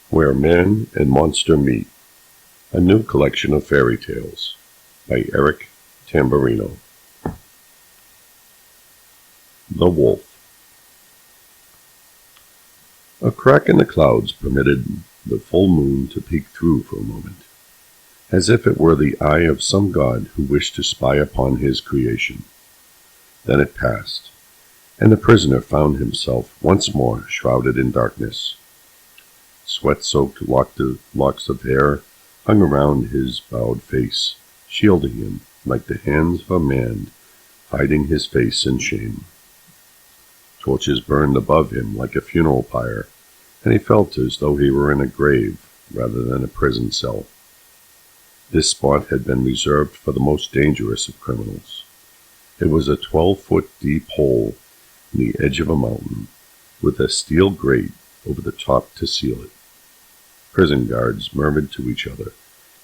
Where Man and Monster Meet, a new collection of fairy tales by Eric Tamburino. The Wolf. A crack in the clouds permitted the full moon to peek through for a moment, as if it were the eye of some god who wished to spy upon his creation. Then it passed, and the prisoner found himself once more shrouded in darkness. Sweat-soaked locks of hair hung around his bowed face, shielding him like the hands of a man hiding his face in shame. Torches burned above him like a funeral pyre, and he felt as though he were in a grave rather than a prison cell. This spot had been reserved for the most dangerous of criminals. It was a 12-foot deep hole in the edge of a mountain, with a steel grate over the top to seal it. Prison guards murmured to each other,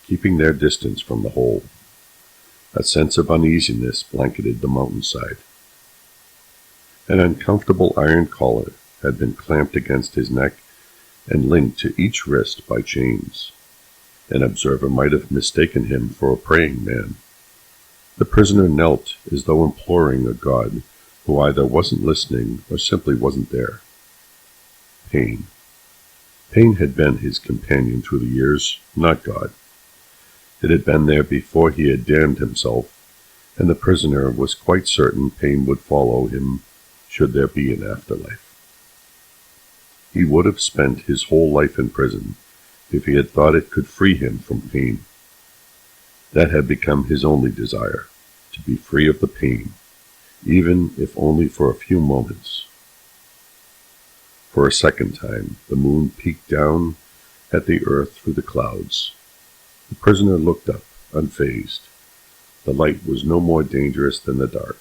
keeping their distance from the hole. A sense of uneasiness blanketed the mountainside. An uncomfortable iron collar had been clamped against his neck and linked to each wrist by chains. An observer might have mistaken him for a praying man. The prisoner knelt as though imploring a god who either wasn't listening or simply wasn't there. Pain. Pain had been his companion through the years, not God. It had been there before he had damned himself, and the prisoner was quite certain pain would follow him should there be an afterlife. He would have spent his whole life in prison if he had thought it could free him from pain. That had become his only desire, to be free of the pain, even if only for a few moments. For a second time, the moon peeked down at the earth through the clouds. The prisoner looked up, unfazed. The light was no more dangerous than the dark.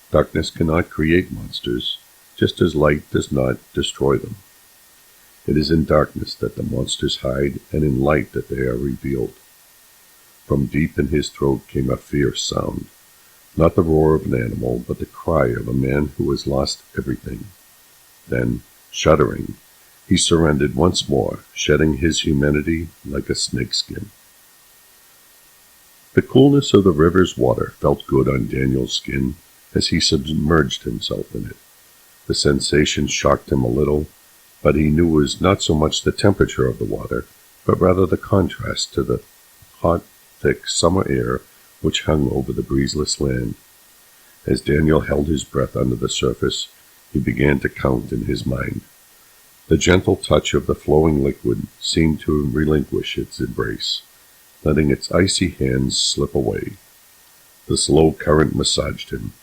Darkness cannot create monsters, just as light does not destroy them. It is in darkness that the monsters hide, and in light that they are revealed. From deep in his throat came a fierce sound, not the roar of an animal, but the cry of a man who has lost everything. Then, shuddering, he surrendered once more, shedding his humanity like a snakeskin. The coolness of the river's water felt good on Daniel's skin as he submerged himself in it. The sensation shocked him a little, but he knew it was not so much the temperature of the water, but rather the contrast to the hot, thick summer air which hung over the breezeless land. As Daniel held his breath under the surface, he began to count in his mind. The gentle touch of the flowing liquid seemed to relinquish its embrace, letting its icy hands slip away. The slow current massaged him.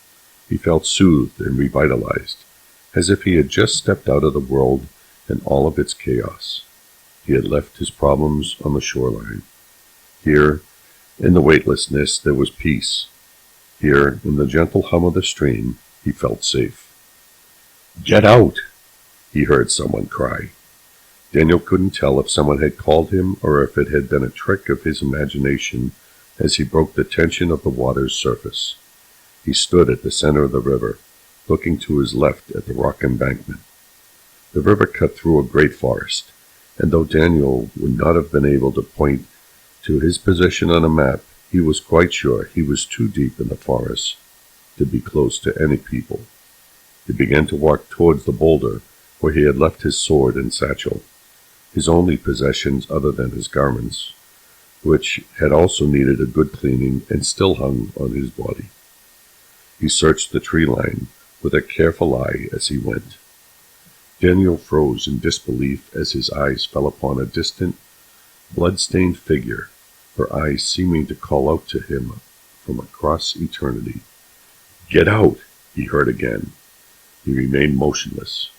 He felt soothed and revitalized, as if he had just stepped out of the world and all of its chaos. He had left his problems on the shoreline. Here, in the weightlessness, there was peace. Here, in the gentle hum of the stream, he felt safe. "Get out!" he heard someone cry. Daniel couldn't tell if someone had called him or if it had been a trick of his imagination as he broke the tension of the water's surface. He stood at the center of the river, looking to his left at the rock embankment. The river cut through a great forest, and though Daniel would not have been able to point to his position on a map, he was quite sure he was too deep in the forest to be close to any people. He began to walk towards the boulder where he had left his sword and satchel, his only possessions other than his garments, which had also needed a good cleaning and still hung on his body. He searched the tree line with a careful eye as he went. Daniel froze in disbelief as his eyes fell upon a distant, blood-stained figure, her eyes seeming to call out to him from across eternity. "Get out!" he heard again. He remained motionless.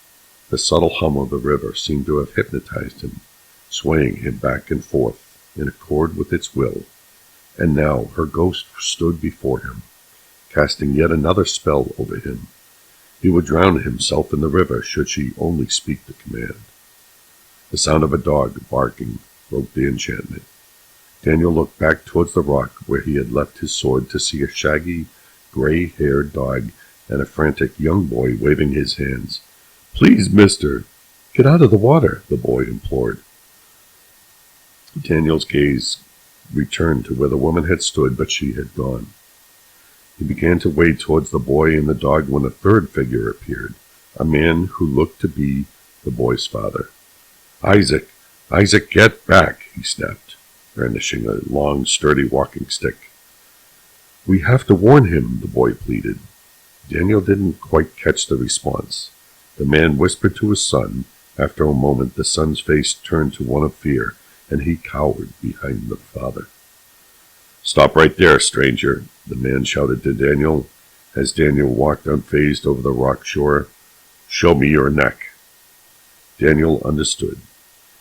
The subtle hum of the river seemed to have hypnotized him, swaying him back and forth in accord with its will. And now her ghost stood before him, casting yet another spell over him. He would drown himself in the river should she only speak the command. The sound of a dog barking broke the enchantment. Daniel looked back towards the rock where he had left his sword to see a shaggy, gray-haired dog and a frantic young boy waving his hands. "Please, mister, get out of the water," the boy implored. Daniel's gaze returned to where the woman had stood, but she had gone. He began to wade towards the boy and the dog when a third figure appeared, a man who looked to be the boy's father. "Isaac! Isaac, get back!" he snapped, brandishing a long, sturdy walking stick. "We have to warn him," the boy pleaded. Daniel didn't quite catch the response. The man whispered to his son. After a moment, the son's face turned to one of fear, and he cowered behind the father. "Stop right there, stranger," the man shouted to Daniel, as Daniel walked unfazed over the rock shore. "Show me your neck." Daniel understood,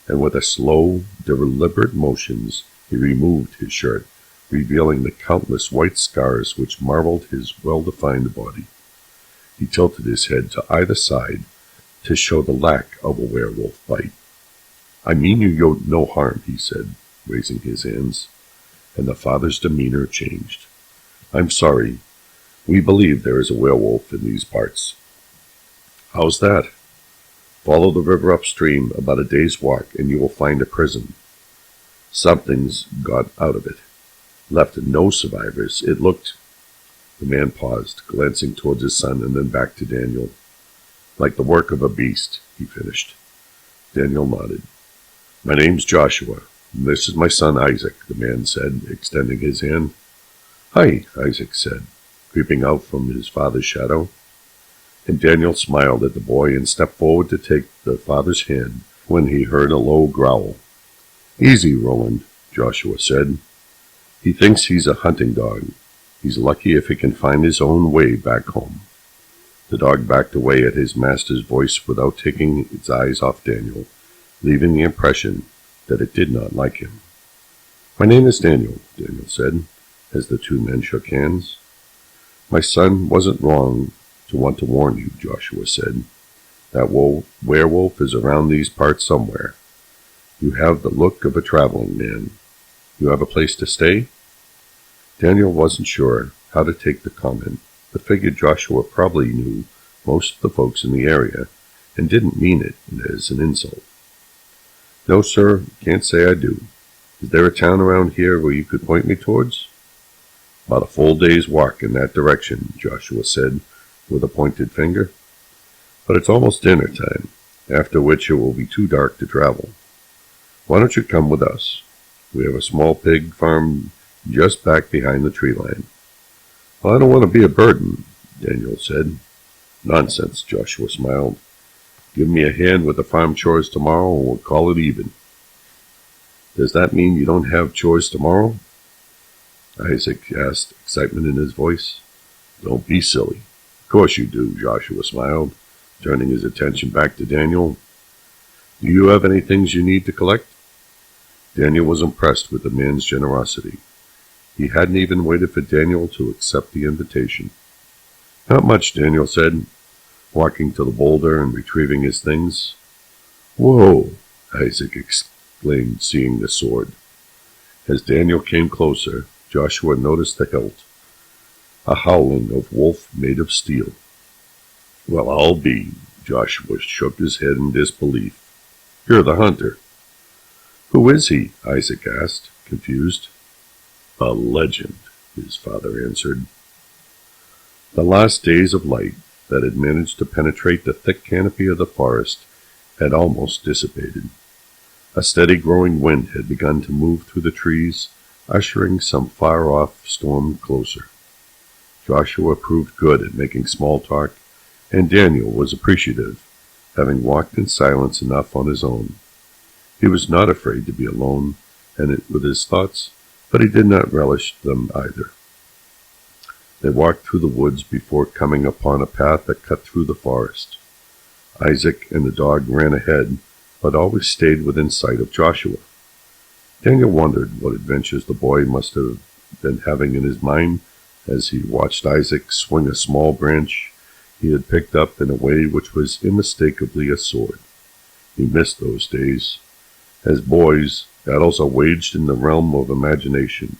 and with a slow, deliberate motions, he removed his shirt, revealing the countless white scars which marbled his well-defined body. He tilted his head to either side to show the lack of a werewolf bite. "I mean you no harm," he said, raising his hands, and the father's demeanor changed. "I'm sorry. We believe there is a werewolf in these parts." "How's that?" "Follow the river upstream about a day's walk, and you will find a prison. Something's got out of it. Left no survivors. It looked—" The man paused, glancing towards his son and then back to Daniel. "Like the work of a beast," he finished. Daniel nodded. "My name's Joshua. This is my son Isaac," the man said, extending his hand. "Hi," Isaac said, creeping out from his father's shadow. And Daniel smiled at the boy and stepped forward to take the father's hand when he heard a low growl. "Easy, Roland," Joshua said. "He thinks he's a hunting dog. He's lucky if he can find his own way back home." The dog backed away at his master's voice without taking its eyes off Daniel, leaving the impression that it did not like him. "My name is Daniel," Daniel said, as the two men shook hands. "My son wasn't wrong to want to warn you," Joshua said. "That werewolf is around these parts somewhere. You have the look of a traveling man. You have a place to stay?" Daniel wasn't sure how to take the comment, but figured Joshua probably knew most of the folks in the area and didn't mean it as an insult. "No, sir, can't say I do. Is there a town around here where you could point me towards?" "About a full day's walk in that direction," Joshua said, with a pointed finger. "But it's almost dinner time, after which it will be too dark to travel. Why don't you come with us? We have a small pig farm just back behind the tree line." "Well, I don't want to be a burden," Daniel said. "Nonsense," Joshua smiled. "Give me a hand with the farm chores tomorrow and we'll call it even." "Does that mean you don't have chores tomorrow?" Isaac asked, excitement in his voice. "Don't be silly. Of course you do," Joshua smiled, turning his attention back to Daniel. "Do you have any things you need to collect?" Daniel was impressed with the man's generosity. He hadn't even waited for Daniel to accept the invitation. "Not much," Daniel said, walking to the boulder and retrieving his things. "Whoa!" Isaac exclaimed, seeing the sword. As Daniel came closer, Joshua noticed the hilt, a howling of wolf made of steel. "Well, I'll be," Joshua shook his head in disbelief. "You're the hunter." "Who is he?" Isaac asked, confused. "A legend," his father answered. The last days of light that had managed to penetrate the thick canopy of the forest had almost dissipated. A steady growing wind had begun to move through the trees, ushering some far-off storm closer. Joshua proved good at making small talk, and Daniel was appreciative, having walked in silence enough on his own. He was not afraid to be alone with his thoughts, but he did not relish them either. They walked through the woods before coming upon a path that cut through the forest. Isaac and the dog ran ahead, but always stayed within sight of Joshua. Daniel wondered what adventures the boy must have been having in his mind as he watched Isaac swing a small branch he had picked up in a way which was unmistakably a sword. He missed those days. As boys, battles are waged in the realm of imagination.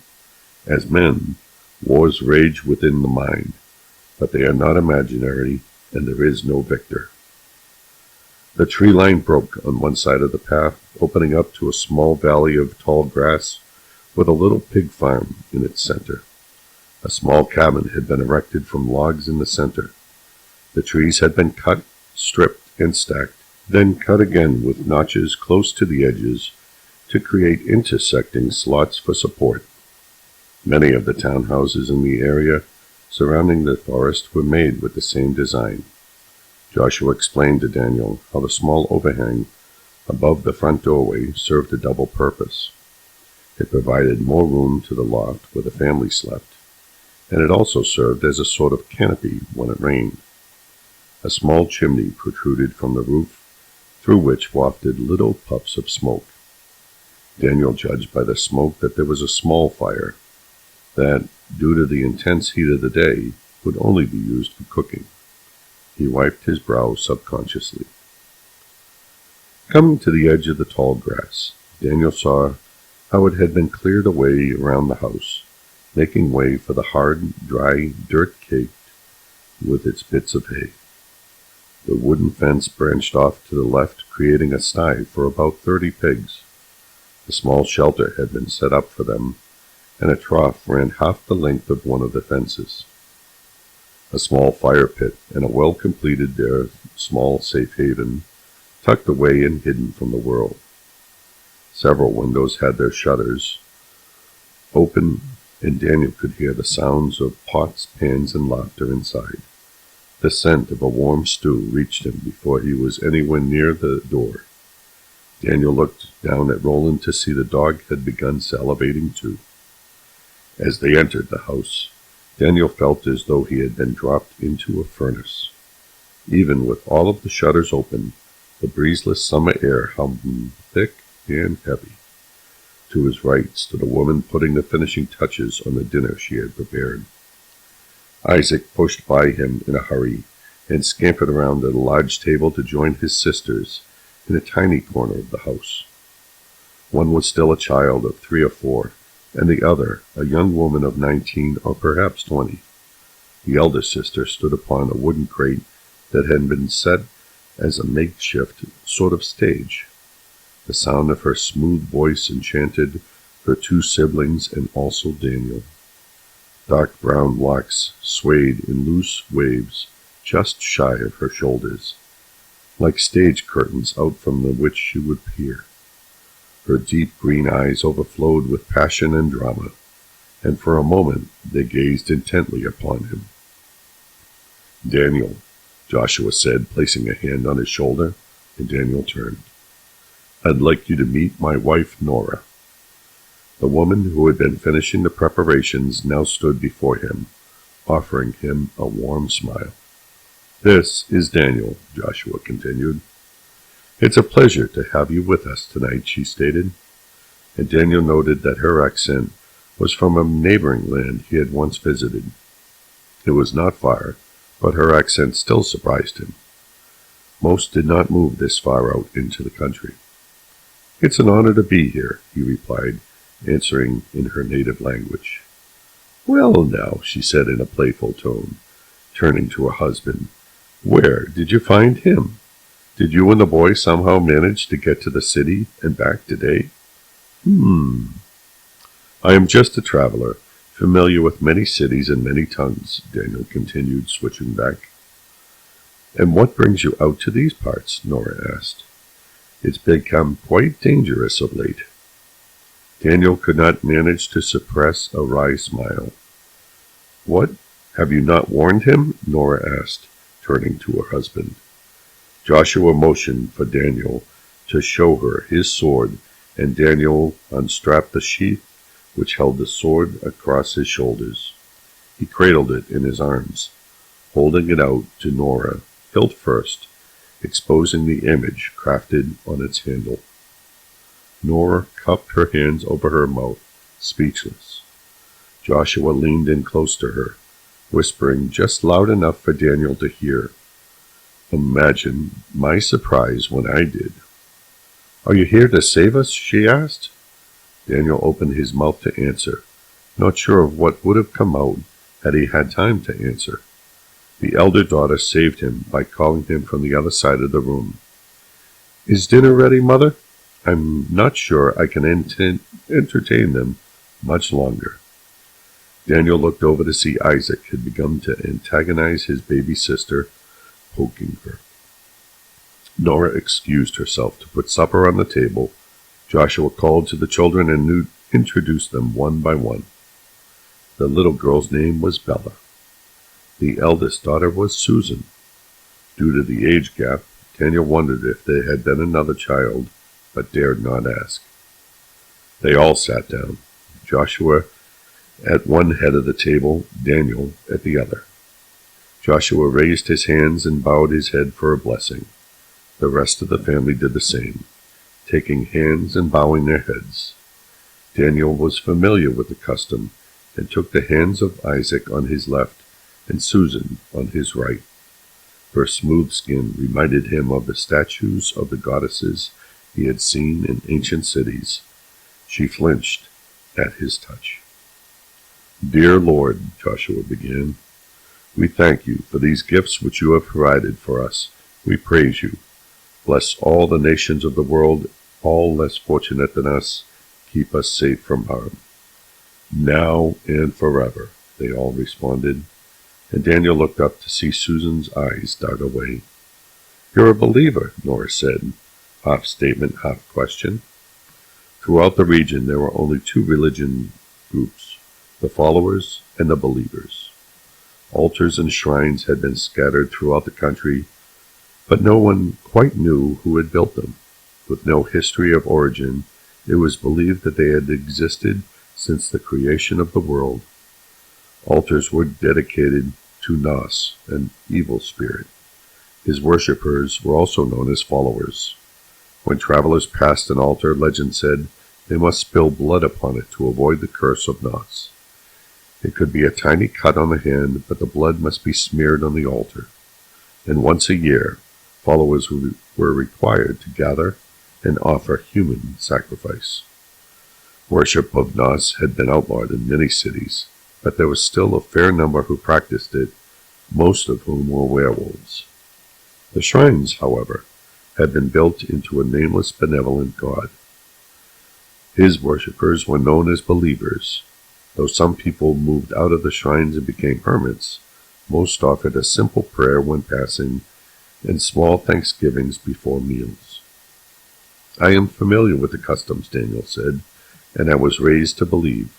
As men, wars rage within the mind, but they are not imaginary, and there is no victor. The tree line broke on one side of the path, opening up to a small valley of tall grass with a little pig farm in its center. A small cabin had been erected from logs in the center. The trees had been cut, stripped, and stacked, then cut again with notches close to the edges to create intersecting slots for support. Many of the townhouses in the area surrounding the forest were made with the same design. Joshua explained to Daniel how the small overhang above the front doorway served a double purpose. It provided more room to the loft where the family slept, and it also served as a sort of canopy when it rained. A small chimney protruded from the roof, through which wafted little puffs of smoke. Daniel judged by the smoke that there was a small fire, that, due to the intense heat of the day, would only be used for cooking. He wiped his brow subconsciously. Coming to the edge of the tall grass, Daniel saw how it had been cleared away around the house, making way for the hard, dry dirt caked with its bits of hay. The wooden fence branched off to the left, creating a sty for about 30 pigs. A small shelter had been set up for them, and a trough ran half the length of one of the fences. A small fire pit and a well completed their small safe haven, tucked away and hidden from the world. Several windows had their shutters open, and Daniel could hear the sounds of pots, pans, and laughter inside. The scent of a warm stew reached him before he was anywhere near the door. Daniel looked down at Roland to see the dog had begun salivating too. As they entered the house, Daniel felt as though he had been dropped into a furnace. Even with all of the shutters open, the breezeless summer air hummed thick and heavy. To his right stood a woman putting the finishing touches on the dinner she had prepared. Isaac pushed by him in a hurry and scampered around at a large table to join his sisters in a tiny corner of the house. One was still a child of 3 or 4, and the other a young woman of 19 or perhaps 20. The elder sister stood upon a wooden crate that had been set as a makeshift sort of stage. The sound of her smooth voice enchanted her 2 siblings and also Daniel. Dark brown locks swayed in loose waves just shy of her shoulders, like stage curtains out from which she would peer. Her deep green eyes overflowed with passion and drama, and for a moment they gazed intently upon him. "Daniel," Joshua said, placing a hand on his shoulder, and Daniel turned. "I'd like you to meet my wife, Nora." The woman who had been finishing the preparations now stood before him, offering him a warm smile. "This is Daniel," Joshua continued. "It's a pleasure to have you with us tonight," she stated, and Daniel noted that her accent was from a neighboring land he had once visited. It was not far, but her accent still surprised him. Most did not move this far out into the country. "It's an honor to be here," he replied, answering in her native language. "Well now," she said in a playful tone, turning to her husband, "where did you find him? Did you and the boy somehow manage to get to the city and back today?" "I am just a traveler, familiar with many cities and many tongues," Daniel continued, switching back. "And what brings you out to these parts?" Nora asked. "It's become quite dangerous of late." Daniel could not manage to suppress a wry smile. "What? Have you not warned him?" Nora asked, turning to her husband. Joshua motioned for Daniel to show her his sword, and Daniel unstrapped the sheath which held the sword across his shoulders. He cradled it in his arms, holding it out to Nora, hilt first, exposing the image crafted on its handle. Nora cupped her hands over her mouth, speechless. Joshua leaned in close to her, whispering just loud enough for Daniel to hear. "Imagine my surprise when I did." "Are you here to save us?" she asked. Daniel opened his mouth to answer, not sure of what would have come out had he had time to answer. The elder daughter saved him by calling him from the other side of the room. Is dinner ready, Mother? I'm not sure I can entertain them much longer. Daniel looked over to see Isaac had begun to antagonize his baby sister, poking her. Nora excused herself to put supper on the table. Joshua called to the children and introduced them one by one. The little girl's name was Bella. The eldest daughter was Susan. Due to the age gap, Daniel wondered if there had been another child, but dared not ask. They all sat down, Joshua at one head of the table, Daniel at the other. Joshua raised his hands and bowed his head for a blessing. The rest of the family did the same, taking hands and bowing their heads. Daniel was familiar with the custom and took the hands of Isaac on his left and Susan on his right. Her smooth skin reminded him of the statues of the goddesses he had seen in ancient cities. She flinched at his touch. Dear Lord, Joshua began, we thank you for these gifts which you have provided for us. We praise you. Bless all the nations of the world, all less fortunate than us. Keep us safe from harm. Now and forever, they all responded, and Daniel looked up to see Susan's eyes dart away. You're a believer, Nora said, half statement, half question. Throughout the region there were only two religion groups, the followers and the believers. Altars and shrines had been scattered throughout the country, but no one quite knew who had built them. With no history of origin, it was believed that they had existed since the creation of the world. Altars were dedicated to Nos, an evil spirit. His worshippers were also known as followers. When travelers passed an altar, legend said they must spill blood upon it to avoid the curse of Nos. It could be a tiny cut on the hand, but the blood must be smeared on the altar. And once a year, followers were required to gather and offer human sacrifice. Worship of Nos had been outlawed in many cities, but there was still a fair number who practiced it, most of whom were werewolves. The shrines, however, had been built into a nameless benevolent god. His worshippers were known as believers. Though some people moved out of the shrines and became hermits, most offered a simple prayer when passing and small thanksgivings before meals. I am familiar with the customs, Daniel said, and I was raised to believe.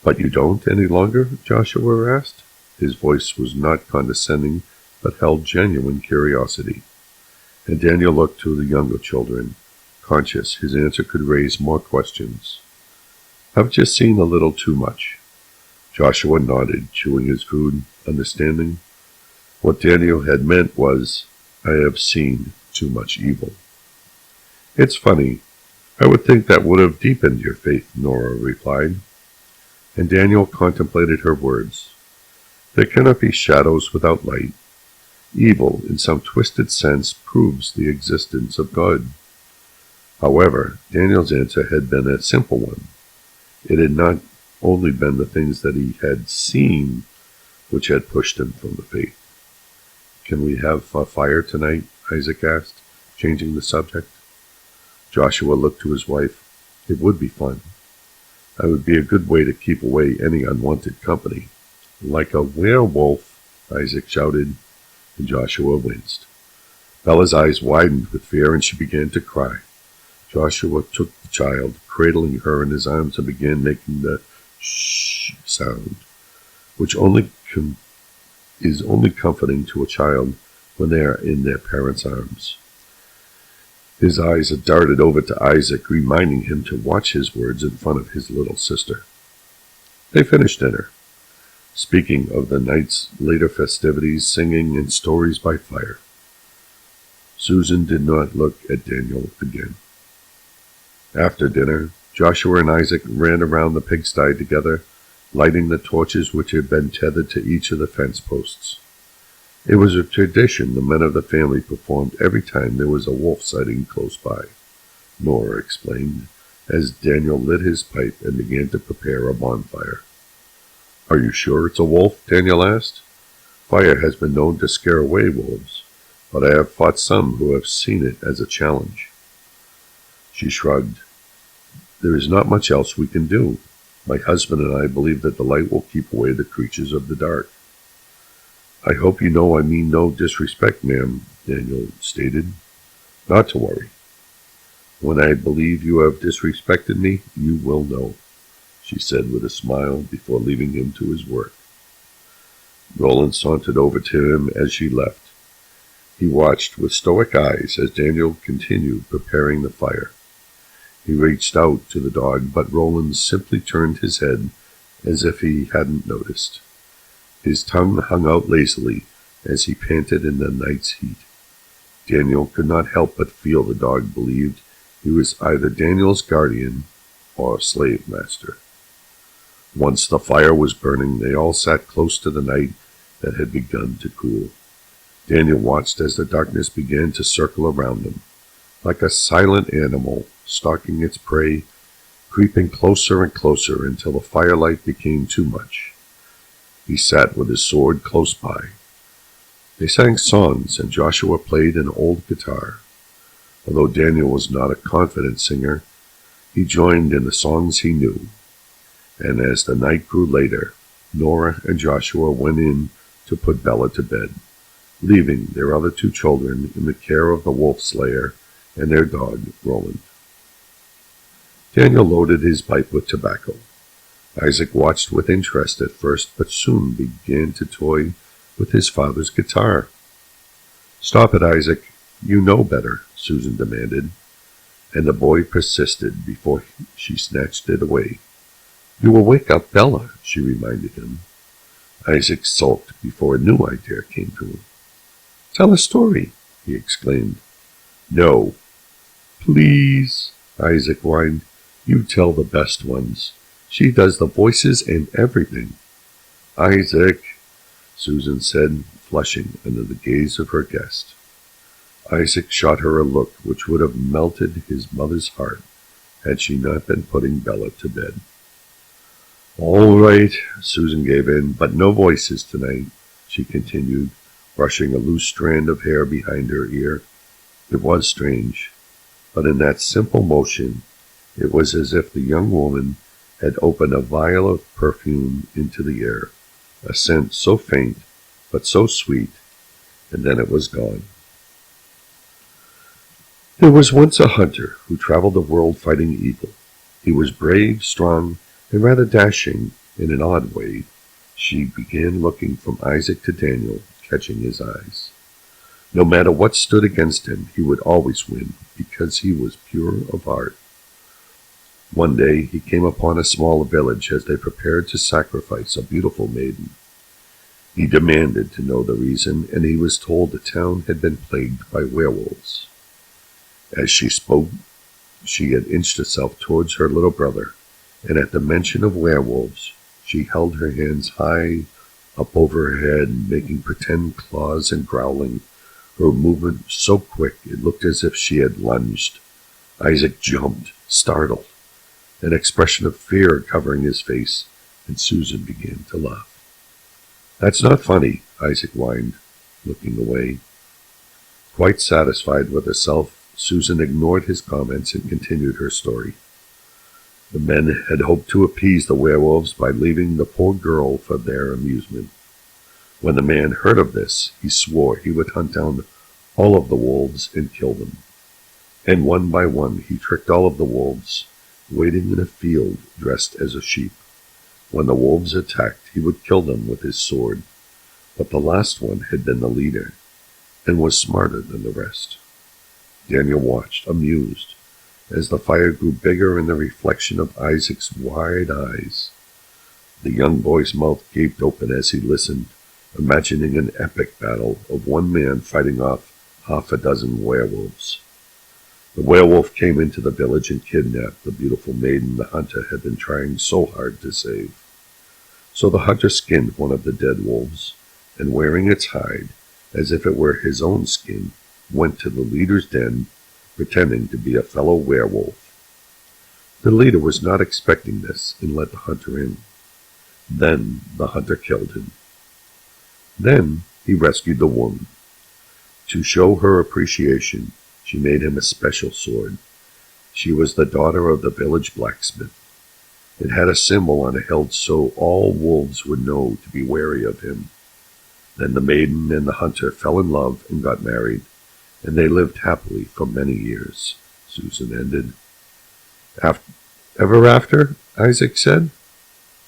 But you don't any longer? Joshua asked. His voice was not condescending, but held genuine curiosity. And Daniel looked to the younger children, conscious his answer could raise more questions. I've just seen a little too much. Joshua nodded, chewing his food, understanding. What Daniel had meant was, I have seen too much evil. It's funny. I would think that would have deepened your faith, Nora replied. And Daniel contemplated her words. There cannot be shadows without light. Evil, in some twisted sense, proves the existence of God. However, Daniel's answer had been a simple one. It had not only been the things that he had seen which had pushed him from the faith. Can we have a fire tonight? Isaac asked, changing the subject. Joshua looked to his wife. It would be fun. That would be a good way to keep away any unwanted company. Like a werewolf, Isaac shouted, and Joshua winced. Bella's eyes widened with fear, and she began to cry. Joshua took the child, cradling her in his arms, and began making the shh sound, which is only comforting to a child when they are in their parents' arms. His eyes had darted over to Isaac, reminding him to watch his words in front of his little sister. They finished dinner, speaking of the night's later festivities, singing, and stories by fire. Susan did not look at Daniel again. After dinner, Joshua and Isaac ran around the pigsty together, lighting the torches which had been tethered to each of the fence posts. It was a tradition the men of the family performed every time there was a wolf sighting close by, Nora explained, as Daniel lit his pipe and began to prepare a bonfire. Are you sure it's a wolf? Daniel asked. Fire has been known to scare away wolves. but I have fought some who have seen it as a challenge." She shrugged. "There is not much else we can do. My husband and I believe that the light will keep away the creatures of the dark." "I hope you know I mean no disrespect, ma'am," Daniel stated. "Not to worry. When I believe you have disrespected me, you will know," she said with a smile before leaving him to his work. Roland sauntered over to him as she left. He watched with stoic eyes as Daniel continued preparing the fire. He reached out to the dog, but Roland simply turned his head as if he hadn't noticed. His tongue hung out lazily as he panted in the night's heat. Daniel could not help but feel the dog believed he was either Daniel's guardian or slave master. Once the fire was burning, they all sat close to the night that had begun to cool. Daniel watched as the darkness began to circle around them, like a silent animal stalking its prey, creeping closer and closer until the firelight became too much. He sat with his sword close by. They sang songs, and Joshua played an old guitar. Although Daniel was not a confident singer, he joined in the songs he knew. And as the night grew later, Nora and Joshua went in to put Bella to bed, leaving their other two children in the care of the wolf slayer and their dog, Roland. Daniel loaded his pipe with tobacco. Isaac watched with interest at first, but soon began to toy with his father's guitar. "Stop it, Isaac. You know better," Susan demanded, and the boy persisted before she snatched it away. "You will wake up Bella," she reminded him. Isaac sulked before a new idea came to him. "Tell a story," he exclaimed. "No." "Please," Isaac whined. "You tell the best ones. She does the voices and everything." "Isaac," Susan said, flushing under the gaze of her guest. Isaac shot her a look which would have melted his mother's heart had she not been putting Bella to bed. "All right," Susan gave in, "but no voices tonight," she continued, brushing a loose strand of hair behind her ear. It was strange, but in that simple motion it was as if the young woman had opened a vial of perfume into the air, a scent so faint but so sweet, and then it was gone. There was once a hunter who traveled the world fighting evil. He was brave, strong, and rather dashing in an odd way. She began looking from Isaac to Daniel, catching his eyes. No matter what stood against him, he would always win, because he was pure of heart. One day he came upon a small village as they prepared to sacrifice a beautiful maiden. He demanded to know the reason, and he was told the town had been plagued by werewolves. As she spoke, she had inched herself towards her little brother, and at the mention of werewolves, she held her hands high up over her head, making pretend claws and growling, her movement so quick it looked as if she had lunged. Isaac jumped, startled, an expression of fear covering his face, and Susan began to laugh. "That's not funny," Isaac whined, looking away. Quite satisfied with herself, Susan ignored his comments and continued her story. The men had hoped to appease the werewolves by leaving the poor girl for their amusement. When the man heard of this, he swore he would hunt down all of the wolves and kill them. And one by one he tricked all of the wolves, waiting in a field dressed as a sheep. When the wolves attacked, he would kill them with his sword. But the last one had been the leader, and was smarter than the rest. Daniel watched, amused, as the fire grew bigger in the reflection of Isaac's wide eyes. The young boy's mouth gaped open as he listened, imagining an epic battle of one man fighting off half a dozen werewolves. The werewolf came into the village and kidnapped the beautiful maiden the hunter had been trying so hard to save. So the hunter skinned one of the dead wolves, and wearing its hide, as if it were his own skin, went to the leader's den, pretending to be a fellow werewolf. The leader was not expecting this and let the hunter in. Then the hunter killed him. Then he rescued the woman. To show her appreciation, she made him a special sword. She was the daughter of the village blacksmith. It had a symbol on it held so all wolves would know to be wary of him. Then the maiden and the hunter fell in love and got married, and they lived happily for many years, Susan ended. Ever after? Isaac said.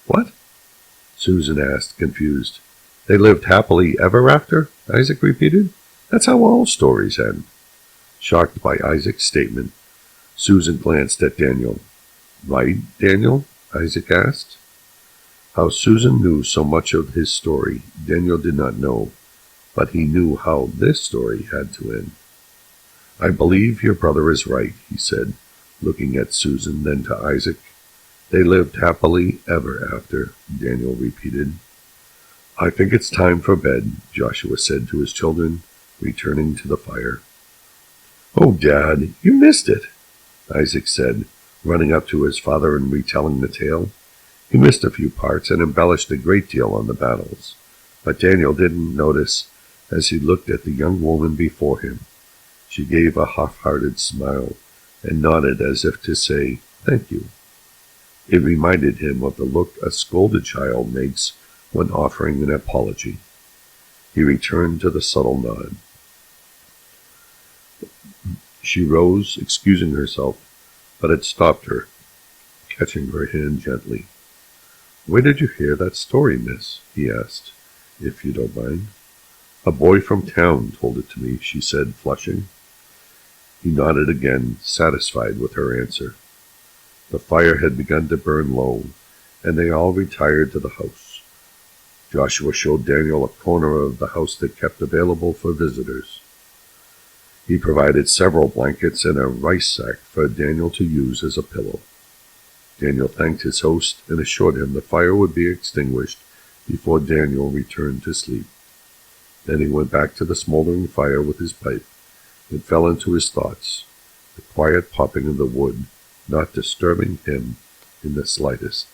What? Susan asked, confused. They lived happily ever after? Isaac repeated. That's how all stories end. Shocked by Isaac's statement, Susan glanced at Daniel. Right, Daniel? Isaac asked. How Susan knew so much of his story, Daniel did not know, but he knew how this story had to end. I believe your brother is right, he said, looking at Susan, then to Isaac. They lived happily ever after, Daniel repeated. I think it's time for bed, Joshua said to his children, returning to the fire. Oh, Dad, you missed it, Isaac said, running up to his father and retelling the tale. He missed a few parts and embellished a great deal on the battles, but Daniel didn't notice as he looked at the young woman before him. She gave a half-hearted smile and nodded as if to say, thank you. It reminded him of the look a scolded child makes when offering an apology. He returned to the subtle nod. She rose, excusing herself, but it stopped her, catching her hand gently. Where did you hear that story, miss? He asked, if you don't mind. A boy from town told it to me, she said, flushing. He nodded again, satisfied with her answer. The fire had begun to burn low, and they all retired to the house. Joshua showed Daniel a corner of the house they kept available for visitors. He provided several blankets and a rice sack for Daniel to use as a pillow. Daniel thanked his host and assured him the fire would be extinguished before Daniel returned to sleep. Then he went back to the smoldering fire with his pipe and fell into his thoughts, the quiet popping of the wood not disturbing him in the slightest.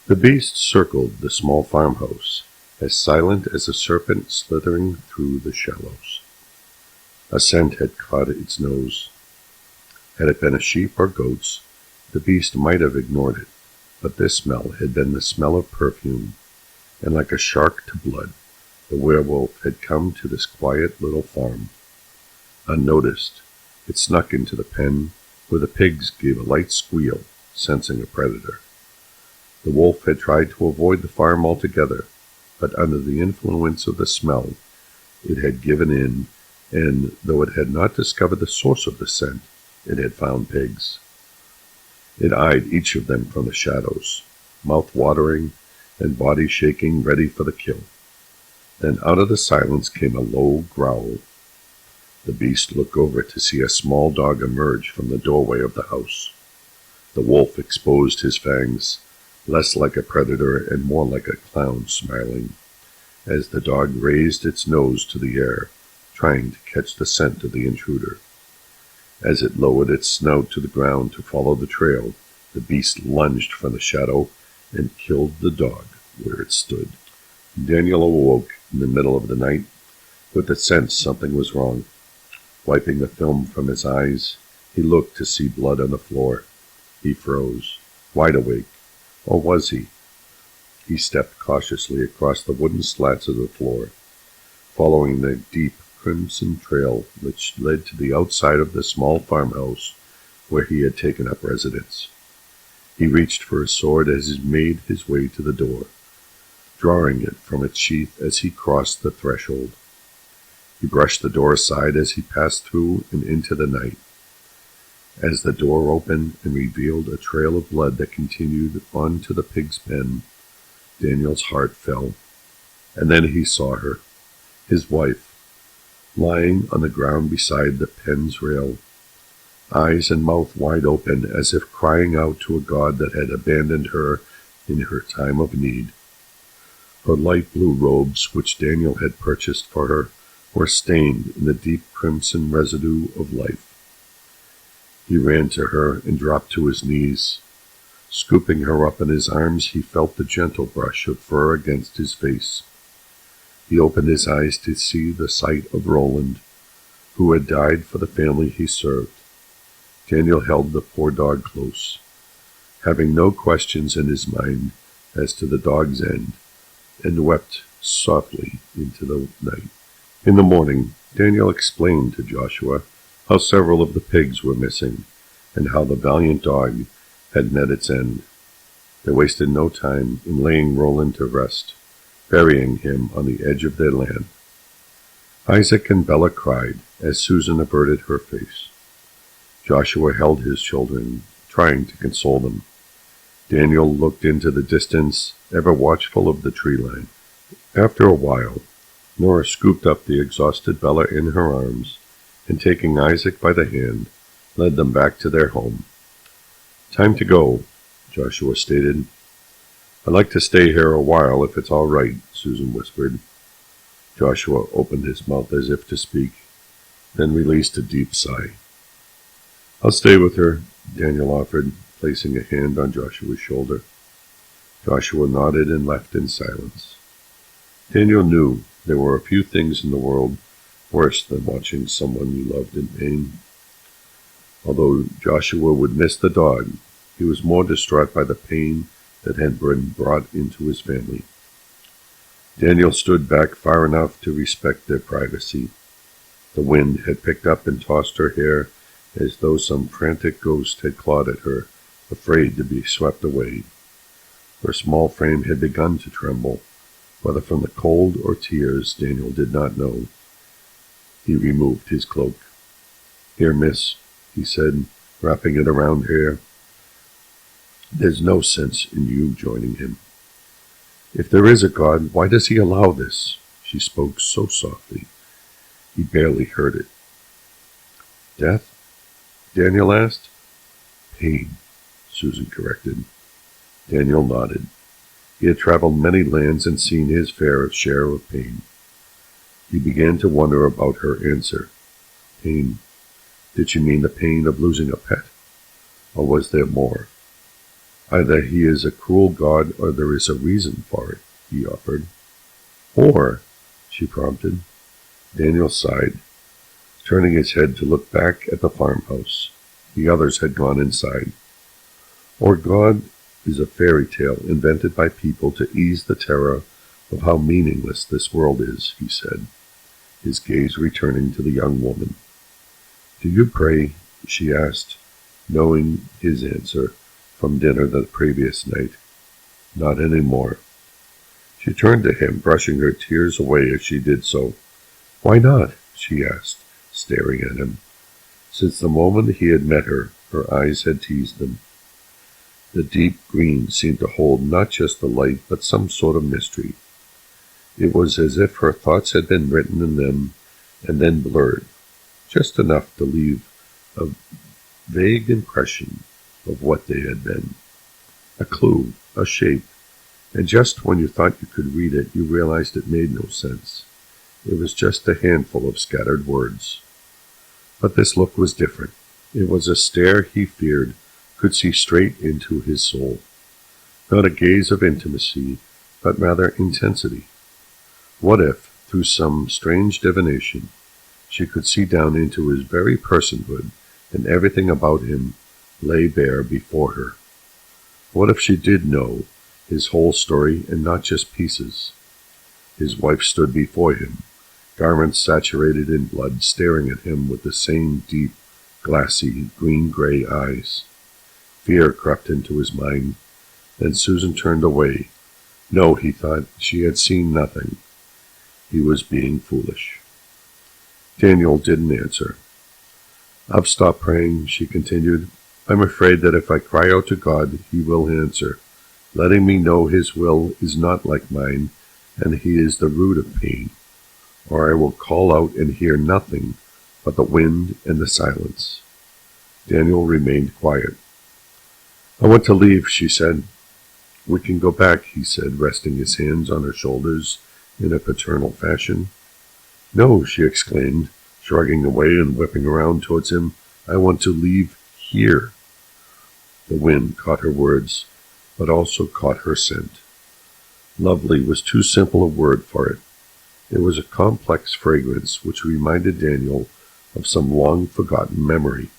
The beast circled the small farmhouse, as silent as a serpent slithering through the shallows. A scent had caught its nose. Had it been a sheep or goats, the beast might have ignored it, but this smell had been the smell of perfume, and like a shark to blood, the werewolf had come to this quiet little farm. Unnoticed, it snuck into the pen, where the pigs gave a light squeal, sensing a predator. The wolf had tried to avoid the farm altogether, but under the influence of the smell, it had given in, and though it had not discovered the source of the scent, it had found pigs. It eyed each of them from the shadows, mouth watering and body shaking, ready for the kill. Then out of the silence came a low growl. The beast looked over to see a small dog emerge from the doorway of the house. The wolf exposed his fangs, less like a predator and more like a clown smiling, as the dog raised its nose to the air, trying to catch the scent of the intruder. As it lowered its snout to the ground to follow the trail, the beast lunged from the shadow and killed the dog where it stood. Daniel awoke in the middle of the night with the sense something was wrong. Wiping the film from his eyes, he looked to see blood on the floor. He froze, wide awake. Or was he? He stepped cautiously across the wooden slats of the floor, following the deep crimson trail which led to the outside of the small farmhouse where he had taken up residence. He reached for his sword as he made his way to the door, drawing it from its sheath as he crossed the threshold. He brushed the door aside as he passed through and into the night. As the door opened and revealed a trail of blood that continued on to the pig's pen, Daniel's heart fell. And then he saw her, his wife, lying on the ground beside the pen's rail, eyes and mouth wide open as if crying out to a god that had abandoned her in her time of need. Her light blue robes, which Daniel had purchased for her, were stained in the deep crimson residue of life. He ran to her and dropped to his knees. Scooping her up in his arms, he felt the gentle brush of fur against his face. He opened his eyes to see the sight of Roland, who had died for the family he served. Daniel held the poor dog close, having no questions in his mind as to the dog's end, and wept softly into the night. In the morning, Daniel explained to Joshua how several of the pigs were missing, and how the valiant dog had met its end. They wasted no time in laying Roland to rest, burying him on the edge of their land. Isaac and Bella cried as Susan averted her face. Joshua held his children, trying to console them. Daniel looked into the distance, ever watchful of the tree line. After a while, Nora scooped up the exhausted Bella in her arms, and taking Isaac by the hand, led them back to their home. "Time to go," Joshua stated. "I'd like to stay here a while if it's all right," Susan whispered. Joshua opened his mouth as if to speak, then released a deep sigh. "I'll stay with her," Daniel offered, placing a hand on Joshua's shoulder. Joshua nodded and left in silence. Daniel knew there were a few things in the world worse than watching someone you loved in pain. Although Joshua would miss the dog, he was more distraught by the pain that had been brought into his family. Daniel stood back far enough to respect their privacy. The wind had picked up and tossed her hair as though some frantic ghost had clawed at her, afraid to be swept away. Her small frame had begun to tremble, whether from the cold or tears Daniel did not know. He removed his cloak. "Here, miss," he said, wrapping it around her. "There's no sense in you joining him." "If there is a God, why does he allow this?" She spoke so softly, he barely heard it. "Death?" Daniel asked. "Pain," Susan corrected. Daniel nodded. He had traveled many lands and seen his fair share of pain. He began to wonder about her answer. Pain. Did she mean the pain of losing a pet? Or was there more? "Either he is a cruel God or there is a reason for it," he offered. "Or," she prompted. Daniel sighed, turning his head to look back at the farmhouse. The others had gone inside. "Or God is a fairy tale invented by people to ease the terror of how meaningless this world is," he said, his gaze returning to the young woman. "Do you pray?" she asked, knowing his answer from dinner the previous night. "Not any more." She turned to him, brushing her tears away as she did so. "Why not?" she asked, staring at him. Since the moment he had met her, her eyes had teased him. The deep green seemed to hold not just the light, but some sort of mystery. It was as if her thoughts had been written in them and then blurred, just enough to leave a vague impression of what they had been. A clue, a shape, and just when you thought you could read it, you realized it made no sense. It was just a handful of scattered words. But this look was different. It was a stare he feared could see straight into his soul. Not a gaze of intimacy, but rather intensity. What if, through some strange divination, she could see down into his very personhood, and everything about him lay bare before her? What if she did know his whole story and not just pieces? His wife stood before him, garments saturated in blood, staring at him with the same deep, glassy, green-gray eyes. Fear crept into his mind. Then Susan turned away. No, he thought, she had seen nothing. He was being foolish. Daniel didn't answer. "I've stopped praying," she continued. "I'm afraid that if I cry out to God, he will answer, letting me know his will is not like mine, and he is the root of pain. Or I will call out and hear nothing but the wind and the silence." Daniel remained quiet. "I want to leave," she said. "We can go back," he said, resting his hands on her shoulders in a paternal fashion. "No," she exclaimed, shrugging away and whipping around towards him. "I want to leave here." The wind caught her words, but also caught her scent. Lovely was too simple a word for it. It was a complex fragrance which reminded Daniel of some long-forgotten memory.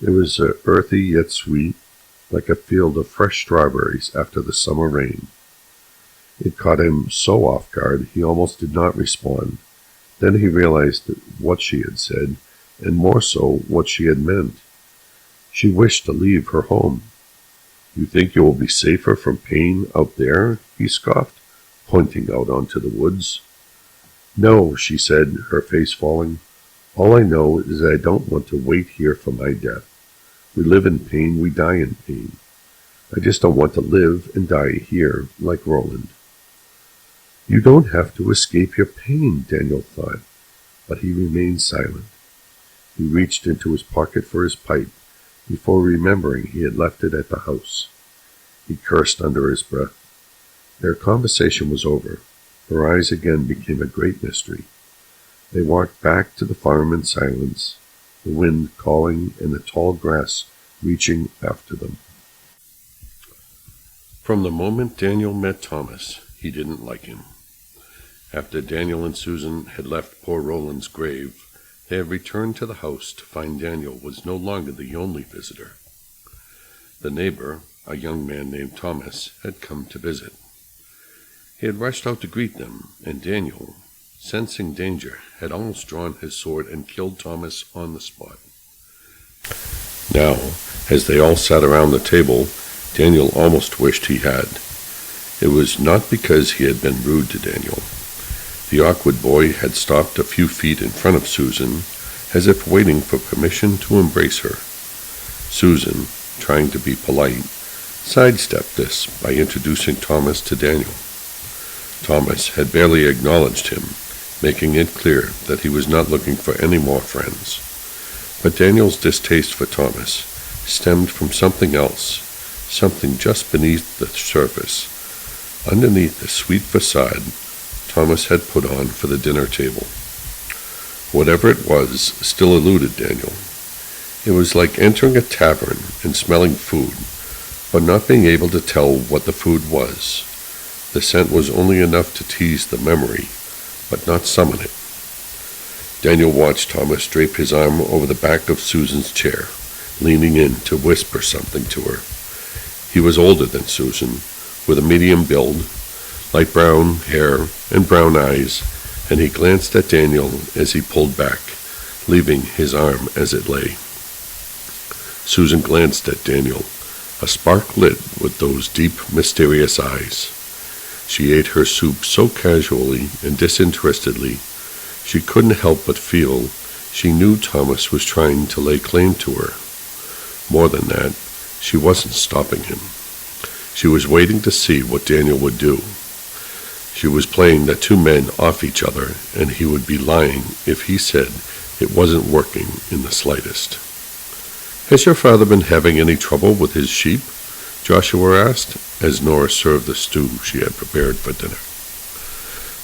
It was earthy yet sweet, like a field of fresh strawberries after the summer rain. It caught him so off guard he almost did not respond. Then he realized what she had said, and more so what she had meant. She wished to leave her home. "You think you will be safer from pain out there?" he scoffed, pointing out onto the woods. "No," she said, her face falling. "All I know is that I don't want to wait here for my death. We live in pain, we die in pain. I just don't want to live and die here like Roland." "You don't have to escape your pain," Daniel thought, but he remained silent. He reached into his pocket for his pipe before remembering he had left it at the house. He cursed under his breath. Their conversation was over. Her eyes again became a great mystery. They walked back to the farm in silence, the wind calling and the tall grass reaching after them. From the moment Daniel met Thomas, he didn't like him. After Daniel and Susan had left poor Roland's grave, they had returned to the house to find Daniel was no longer the only visitor. The neighbor, a young man named Thomas, had come to visit. He had rushed out to greet them, and Daniel, sensing danger, had almost drawn his sword and killed Thomas on the spot. Now, as they all sat around the table, Daniel almost wished he had. It was not because he had been rude to Daniel. The awkward boy had stopped a few feet in front of Susan, as if waiting for permission to embrace her. Susan, trying to be polite, sidestepped this by introducing Thomas to Daniel. Thomas had barely acknowledged him, making it clear that he was not looking for any more friends. But Daniel's distaste for Thomas stemmed from something else, something just beneath the surface, underneath the sweet facade Thomas had put on for the dinner table. Whatever it was still eluded Daniel. It was like entering a tavern and smelling food, but not being able to tell what the food was. The scent was only enough to tease the memory, but not summon it. Daniel watched Thomas drape his arm over the back of Susan's chair, leaning in to whisper something to her. He was older than Susan, with a medium build, light brown hair and brown eyes, and he glanced at Daniel as he pulled back, leaving his arm as it lay. Susan glanced at Daniel, a spark lit with those deep, mysterious eyes. She ate her soup so casually and disinterestedly, she couldn't help but feel she knew Thomas was trying to lay claim to her. More than that, she wasn't stopping him. She was waiting to see what Daniel would do. She was playing the two men off each other, and he would be lying if he said it wasn't working in the slightest. "Has your father been having any trouble with his sheep?" Joshua asked, as Nora served the stew she had prepared for dinner.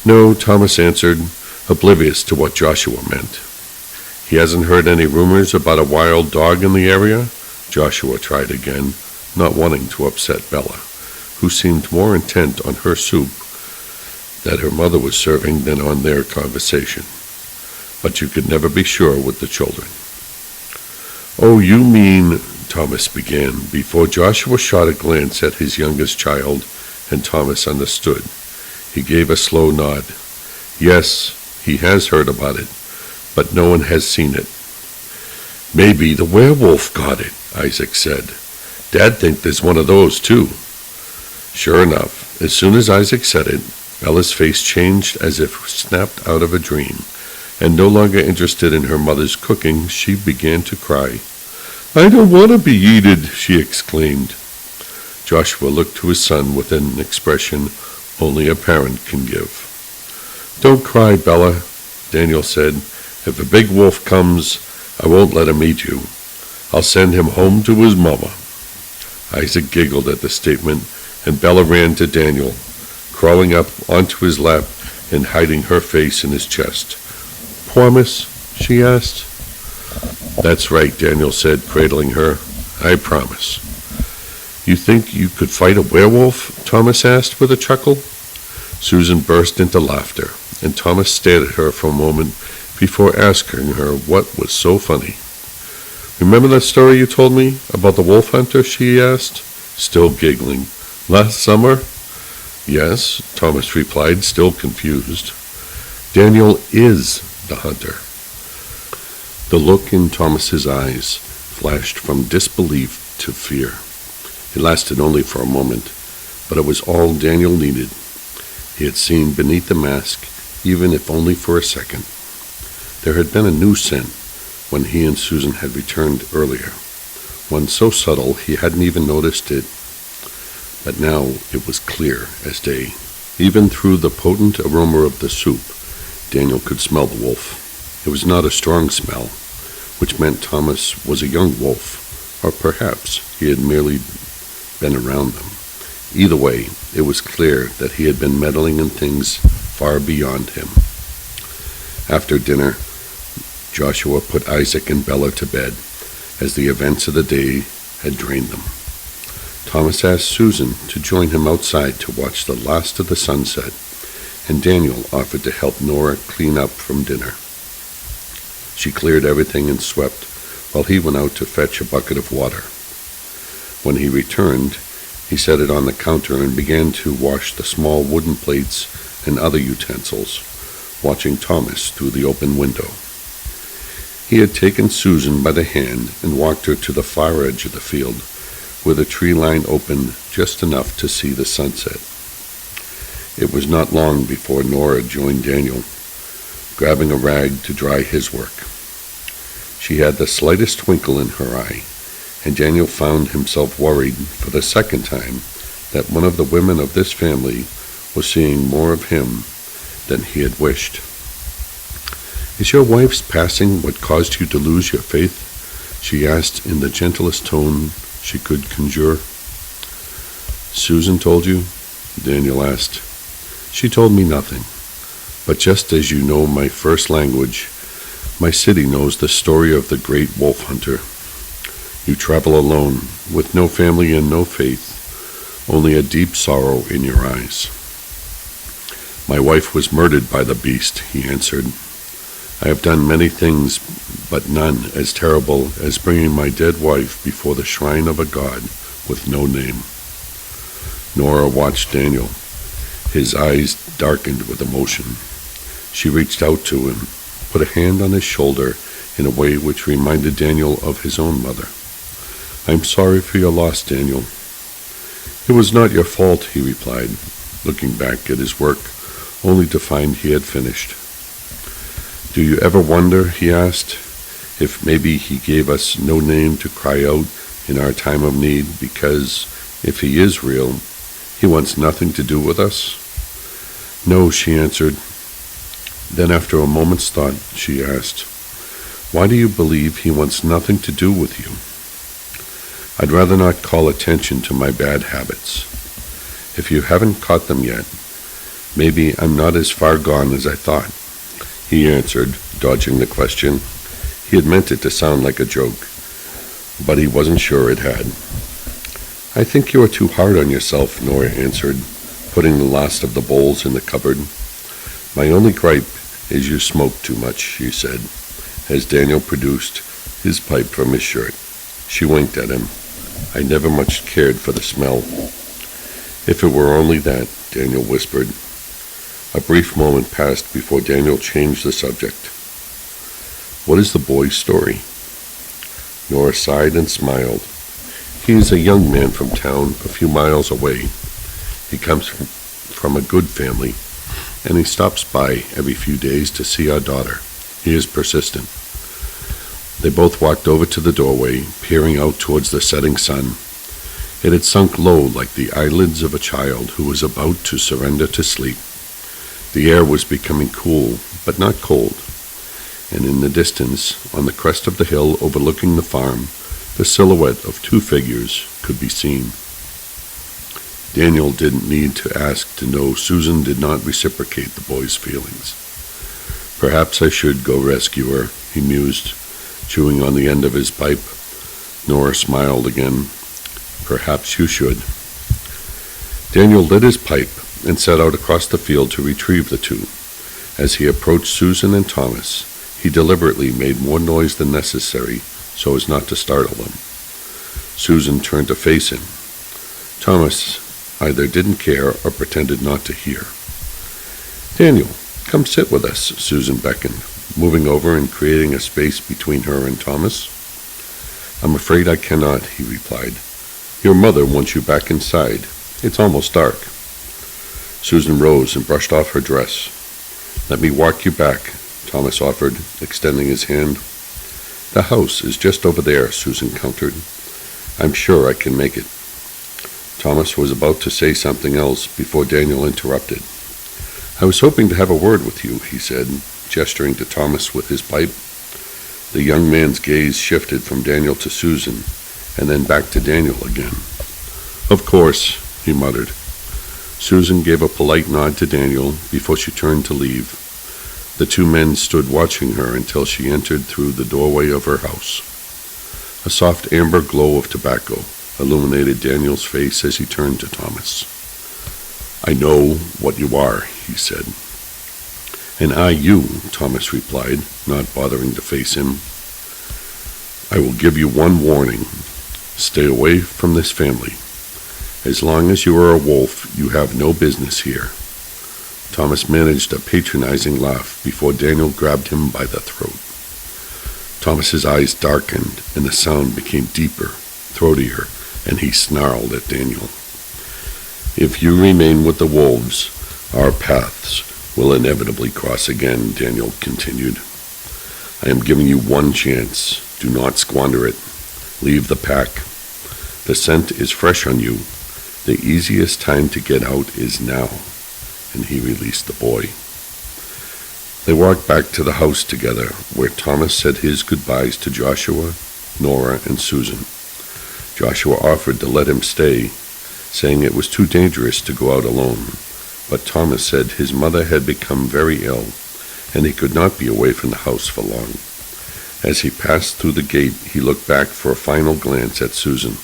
"No," Thomas answered, oblivious to what Joshua meant. "He hasn't heard any rumors about a wild dog in the area?" Joshua tried again, not wanting to upset Bella, who seemed more intent on her soup that her mother was serving than on their conversation. But you could never be sure with the children. "Oh, you mean," Thomas began, before Joshua shot a glance at his youngest child, and Thomas understood. He gave a slow nod. "Yes, he has heard about it, but no one has seen it." "Maybe the werewolf got it," Isaac said. "Dad thinks there's one of those, too." Sure enough, as soon as Isaac said it, Bella's face changed as if snapped out of a dream, and no longer interested in her mother's cooking, she began to cry. "I don't want to be eaten," she exclaimed. Joshua looked to his son with an expression only a parent can give. "Don't cry, Bella," Daniel said. "If a big wolf comes, I won't let him eat you. I'll send him home to his mama." Isaac giggled at the statement, and Bella ran to Daniel, crawling up onto his lap and hiding her face in his chest. "Promise?" she asked. "That's right," Daniel said, cradling her. "I promise." "You think you could fight a werewolf?" Thomas asked with a chuckle. Susan burst into laughter, and Thomas stared at her for a moment before asking her what was so funny. "Remember that story you told me about the wolf hunter?" she asked, still giggling. "Last summer?" "Yes," Thomas replied, still confused. "Daniel is the hunter." The look in Thomas's eyes flashed from disbelief to fear. It lasted only for a moment, but it was all Daniel needed. He had seen beneath the mask, even if only for a second. There had been a new scent when he and Susan had returned earlier, one so subtle he hadn't even noticed it, but now it was clear as day. Even through the potent aroma of the soup, Daniel could smell the wolf. It was not a strong smell, which meant Thomas was a young wolf, or perhaps he had merely been around them. Either way, it was clear that he had been meddling in things far beyond him. After dinner, Joshua put Isaac and Bella to bed, as the events of the day had drained them. Thomas asked Susan to join him outside to watch the last of the sunset, and Daniel offered to help Nora clean up from dinner. She cleared everything and swept, while he went out to fetch a bucket of water. When he returned, he set it on the counter and began to wash the small wooden plates and other utensils, watching Thomas through the open window. He had taken Susan by the hand and walked her to the far edge of the field, where the tree line opened just enough to see the sunset. It was not long before Nora joined Daniel, grabbing a rag to dry his work. She had the slightest twinkle in her eye, and Daniel found himself worried for the second time that one of the women of this family was seeing more of him than he had wished. "Is your wife's passing what caused you to lose your faith?" she asked in the gentlest tone she could conjure. "Susan told you?" Daniel asked. "She told me nothing, but just as you know my first language, my city knows the story of the great wolf hunter. You travel alone, with no family and no faith, only a deep sorrow in your eyes." "My wife was murdered by the beast," he answered. "I have done many things, but none as terrible as bringing my dead wife before the shrine of a god with no name." Nora watched Daniel. His eyes darkened with emotion. She reached out to him, put a hand on his shoulder in a way which reminded Daniel of his own mother. "I'm sorry for your loss, Daniel." "It was not your fault," he replied, looking back at his work, only to find he had finished. "Do you ever wonder," he asked, "if maybe he gave us no name to cry out in our time of need, because, if he is real, he wants nothing to do with us?" "No," she answered. Then after a moment's thought, she asked, "Why do you believe he wants nothing to do with you?" "I'd rather not call attention to my bad habits. If you haven't caught them yet, maybe I'm not as far gone as I thought," he answered, dodging the question. He had meant it to sound like a joke, but he wasn't sure it had. "I think you are too hard on yourself," Nora answered, putting the last of the bowls in the cupboard. "My only gripe is you smoke too much," she said, as Daniel produced his pipe from his shirt. She winked at him. "I never much cared for the smell." "If it were only that," Daniel whispered. A brief moment passed before Daniel changed the subject. "What is the boy's story?" Nora sighed and smiled. "He is a young man from town a few miles away. He comes from a good family, and he stops by every few days to see our daughter. He is persistent." They both walked over to the doorway, peering out towards the setting sun. It had sunk low like the eyelids of a child who was about to surrender to sleep. The air was becoming cool, but not cold, and in the distance, on the crest of the hill overlooking the farm, the silhouette of two figures could be seen. Daniel didn't need to ask to know Susan did not reciprocate the boy's feelings. "Perhaps I should go rescue her," he mused, chewing on the end of his pipe. Nora smiled again. "Perhaps you should." Daniel lit his pipe and set out across the field to retrieve the two. As he approached Susan and Thomas, He deliberately made more noise than necessary so as not to startle them. Susan turned to face him. Thomas either didn't care or pretended not to hear. "Daniel, come sit with us," Susan beckoned, moving over and creating a space between her and Thomas. "I'm afraid I cannot," he replied. "Your mother wants you back inside. It's almost dark." Susan rose and brushed off her dress. "Let me walk you back," Thomas offered, extending his hand. "The house is just over there," Susan countered. "I'm sure I can make it." Thomas was about to say something else before Daniel interrupted. "I was hoping to have a word with you," he said, gesturing to Thomas with his pipe. The young man's gaze shifted from Daniel to Susan, and then back to Daniel again. "Of course," he muttered. Susan gave a polite nod to Daniel before she turned to leave. The two men stood watching her until she entered through the doorway of her house. A soft amber glow of tobacco illuminated Daniel's face as he turned to Thomas. "I know what you are," he said. "And I you," Thomas replied, not bothering to face him. "I will give you one warning. Stay away from this family. As long as you are a wolf, you have no business here." Thomas managed a patronizing laugh before Daniel grabbed him by the throat. Thomas's eyes darkened and the sound became deeper, throatier, and he snarled at Daniel. "If you remain with the wolves, our paths will inevitably cross again," Daniel continued. "I am giving you one chance. Do not squander it. Leave the pack. The scent is fresh on you. The easiest time to get out is now." And he released the boy. They walked back to the house together, where Thomas said his goodbyes to Joshua, Nora, and Susan. Joshua offered to let him stay, saying it was too dangerous to go out alone, but Thomas said his mother had become very ill, and he could not be away from the house for long. As he passed through the gate, he looked back for a final glance at Susan,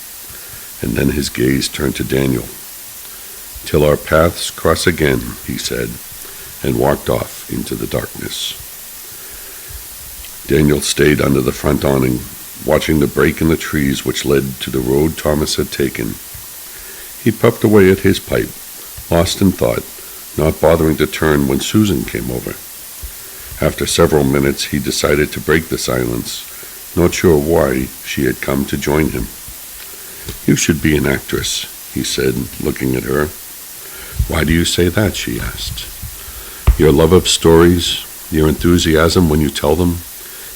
and then his gaze turned to Daniel. "Till our paths cross again," he said, and walked off into the darkness. Daniel stayed under the front awning, watching the break in the trees which led to the road Thomas had taken. He puffed away at his pipe, lost in thought, not bothering to turn when Susan came over. After several minutes, he decided to break the silence, not sure why she had come to join him. "You should be an actress," he said, looking at her. "Why do you say that?" she asked. "Your love of stories, your enthusiasm when you tell them,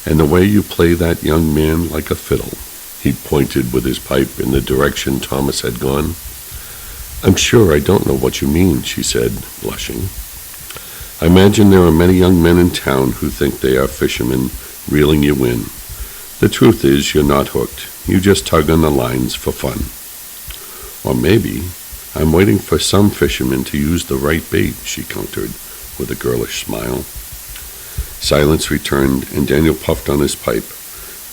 and the way you play that young man like a fiddle." He pointed with his pipe in the direction Thomas had gone. "I'm sure I don't know what you mean," she said, blushing. "I imagine there are many young men in town who think they are fishermen reeling you in. The truth is you're not hooked. You just tug on the lines for fun. Or maybe I'm waiting for some fisherman to use the right bait," she countered with a girlish smile. Silence returned, and Daniel puffed on his pipe,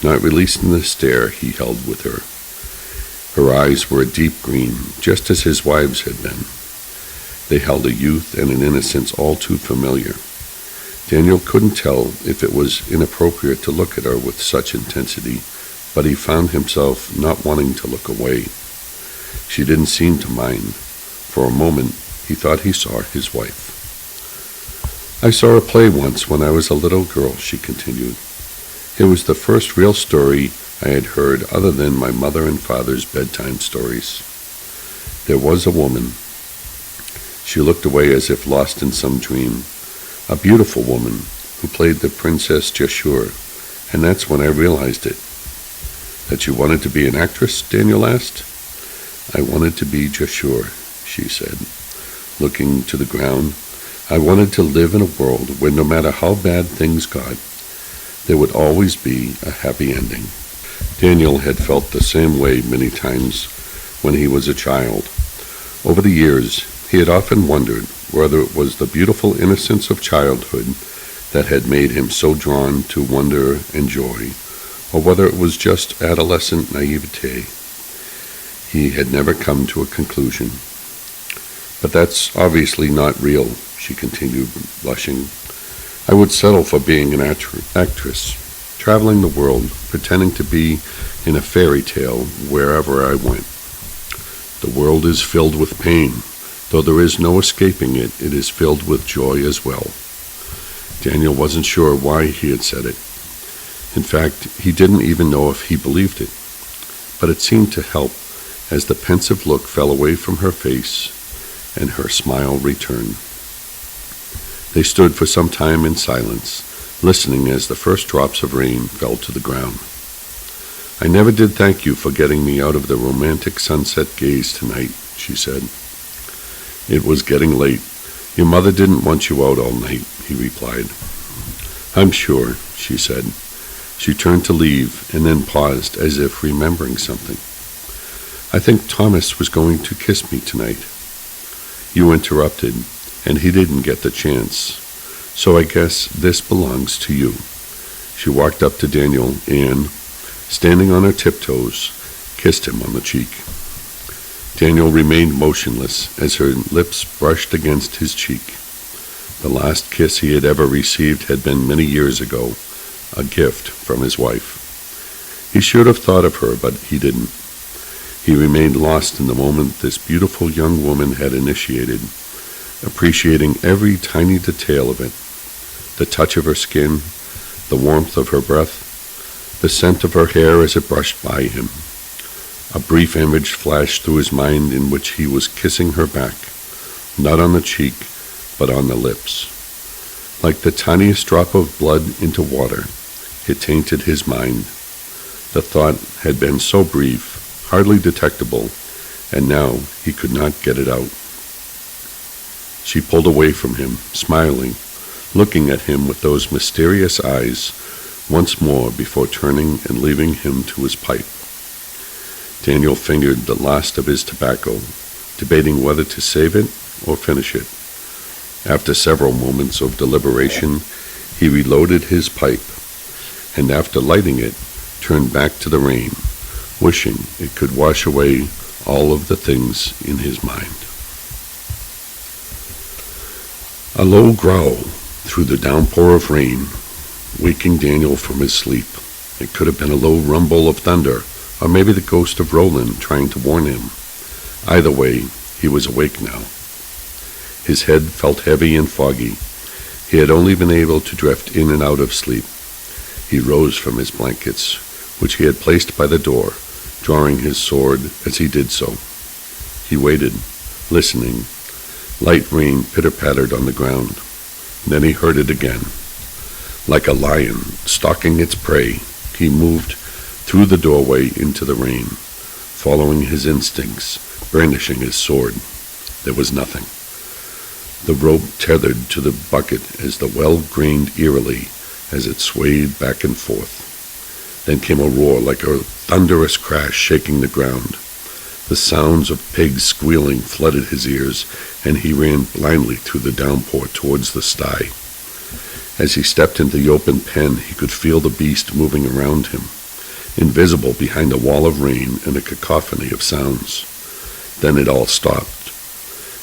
not releasing the stare he held with her. Her eyes were a deep green, just as his wife's had been. They held a youth and an innocence all too familiar. Daniel couldn't tell if it was inappropriate to look at her with such intensity, but he found himself not wanting to look away. She didn't seem to mind. For a moment, he thought he saw his wife. "I saw a play once when I was a little girl," she continued. "It was the first real story I had heard other than my mother and father's bedtime stories. There was a woman." She looked away as if lost in some dream. "A beautiful woman who played the Princess Jashur, and that's when I realized it." "That you wanted to be an actress?" Daniel asked. "I wanted to be Jashur," she said, looking to the ground. "I wanted to live in a world where no matter how bad things got, there would always be a happy ending." Daniel had felt the same way many times when he was a child. Over the years, he had often wondered whether it was the beautiful innocence of childhood that had made him so drawn to wonder and joy, or whether it was just adolescent naivete. He had never come to a conclusion. "But that's obviously not real," she continued, blushing. I would settle for being an actress, traveling the world, pretending to be in a fairy tale wherever I went. The world is filled with pain. Though there is no escaping it, it is filled with joy as well. Daniel wasn't sure why he had said it. In fact, he didn't even know if he believed it. But it seemed to help as the pensive look fell away from her face and her smile returned. They stood for some time in silence, listening as the first drops of rain fell to the ground. "I never did thank you for getting me out of the romantic sunset gaze tonight," she said. "It was getting late. Your mother didn't want you out all night," he replied. "I'm sure," she said. She turned to leave and then paused as if remembering something. "I think Thomas was going to kiss me tonight." "You interrupted, and he didn't get the chance. So I guess this belongs to you." She walked up to Daniel and, standing on her tiptoes, kissed him on the cheek. Daniel remained motionless as her lips brushed against his cheek. The last kiss he had ever received had been many years ago, a gift from his wife. He should have thought of her, but he didn't. He remained lost in the moment this beautiful young woman had initiated, appreciating every tiny detail of it, the touch of her skin, the warmth of her breath, the scent of her hair as it brushed by him. A brief image flashed through his mind in which he was kissing her back, not on the cheek, but on the lips. Like the tiniest drop of blood into water, it tainted his mind. The thought had been so brief, hardly detectable, and now he could not get it out. She pulled away from him, smiling, looking at him with those mysterious eyes once more before turning and leaving him to his pipe. Daniel fingered the last of his tobacco, debating whether to save it or finish it. After several moments of deliberation, he reloaded his pipe, and after lighting it, turned back to the rain, wishing it could wash away all of the things in his mind. A low growl through the downpour of rain, waking Daniel from his sleep. It could have been a low rumble of thunder, or maybe the ghost of Roland trying to warn him. Either way, he was awake now. His head felt heavy and foggy. He had only been able to drift in and out of sleep. He rose from his blankets, which he had placed by the door, drawing his sword as he did so. He waited, listening. Light rain pitter-pattered on the ground. Then he heard it again. Like a lion stalking its prey, he moved through the doorway into the rain, following his instincts, brandishing his sword. There was nothing. The rope tethered to the bucket as the well grained eerily as it swayed back and forth. Then came a roar like a thunderous crash shaking the ground. The sounds of pigs squealing flooded his ears, and he ran blindly through the downpour towards the sty. As he stepped into the open pen, he could feel the beast moving around him, invisible behind a wall of rain and a cacophony of sounds. Then it all stopped.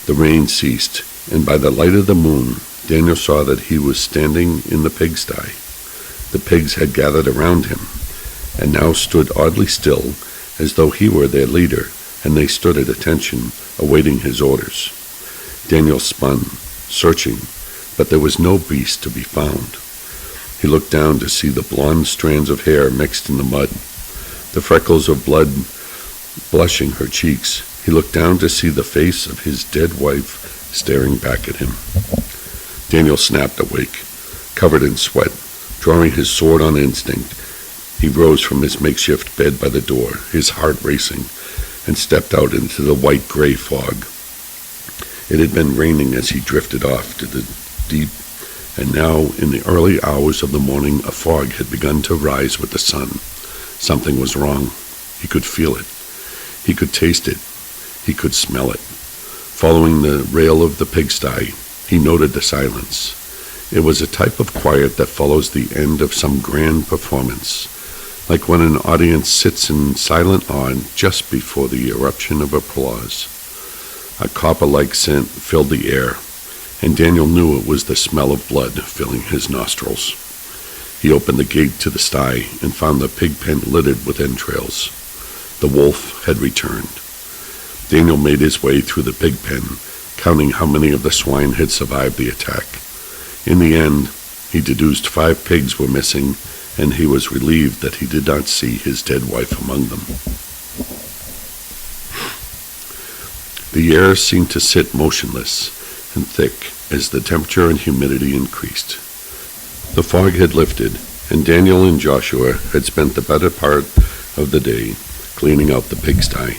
The rain ceased, and by the light of the moon, Daniel saw that he was standing in the pigsty. The pigs had gathered around him, and now stood oddly still, as though he were their leader, and they stood at attention, awaiting his orders. Daniel spun, searching, but there was no beast to be found. He looked down to see the blonde strands of hair mixed in the mud, the freckles of blood blushing her cheeks. He looked down to see the face of his dead wife staring back at him. Daniel snapped awake, covered in sweat, drawing his sword on instinct. He rose from his makeshift bed by the door, his heart racing, and stepped out into the white-gray fog. It had been raining as he drifted off to the deep, and now, in the early hours of the morning, a fog had begun to rise with the sun. Something was wrong. He could feel it. He could taste it. He could smell it. Following the rail of the pigsty, he noted the silence. It was a type of quiet that follows the end of some grand performance, like when an audience sits in silent awe just before the eruption of applause. A copper-like scent filled the air, and Daniel knew it was the smell of blood filling his nostrils. He opened the gate to the sty and found the pig pen littered with entrails. The wolf had returned. Daniel made his way through the pig pen, counting how many of the swine had survived the attack. In the end, he deduced 5 pigs were missing, and he was relieved that he did not see his dead wife among them. The air seemed to sit motionless and thick as the temperature and humidity increased. The fog had lifted, and Daniel and Joshua had spent the better part of the day cleaning out the pigsty.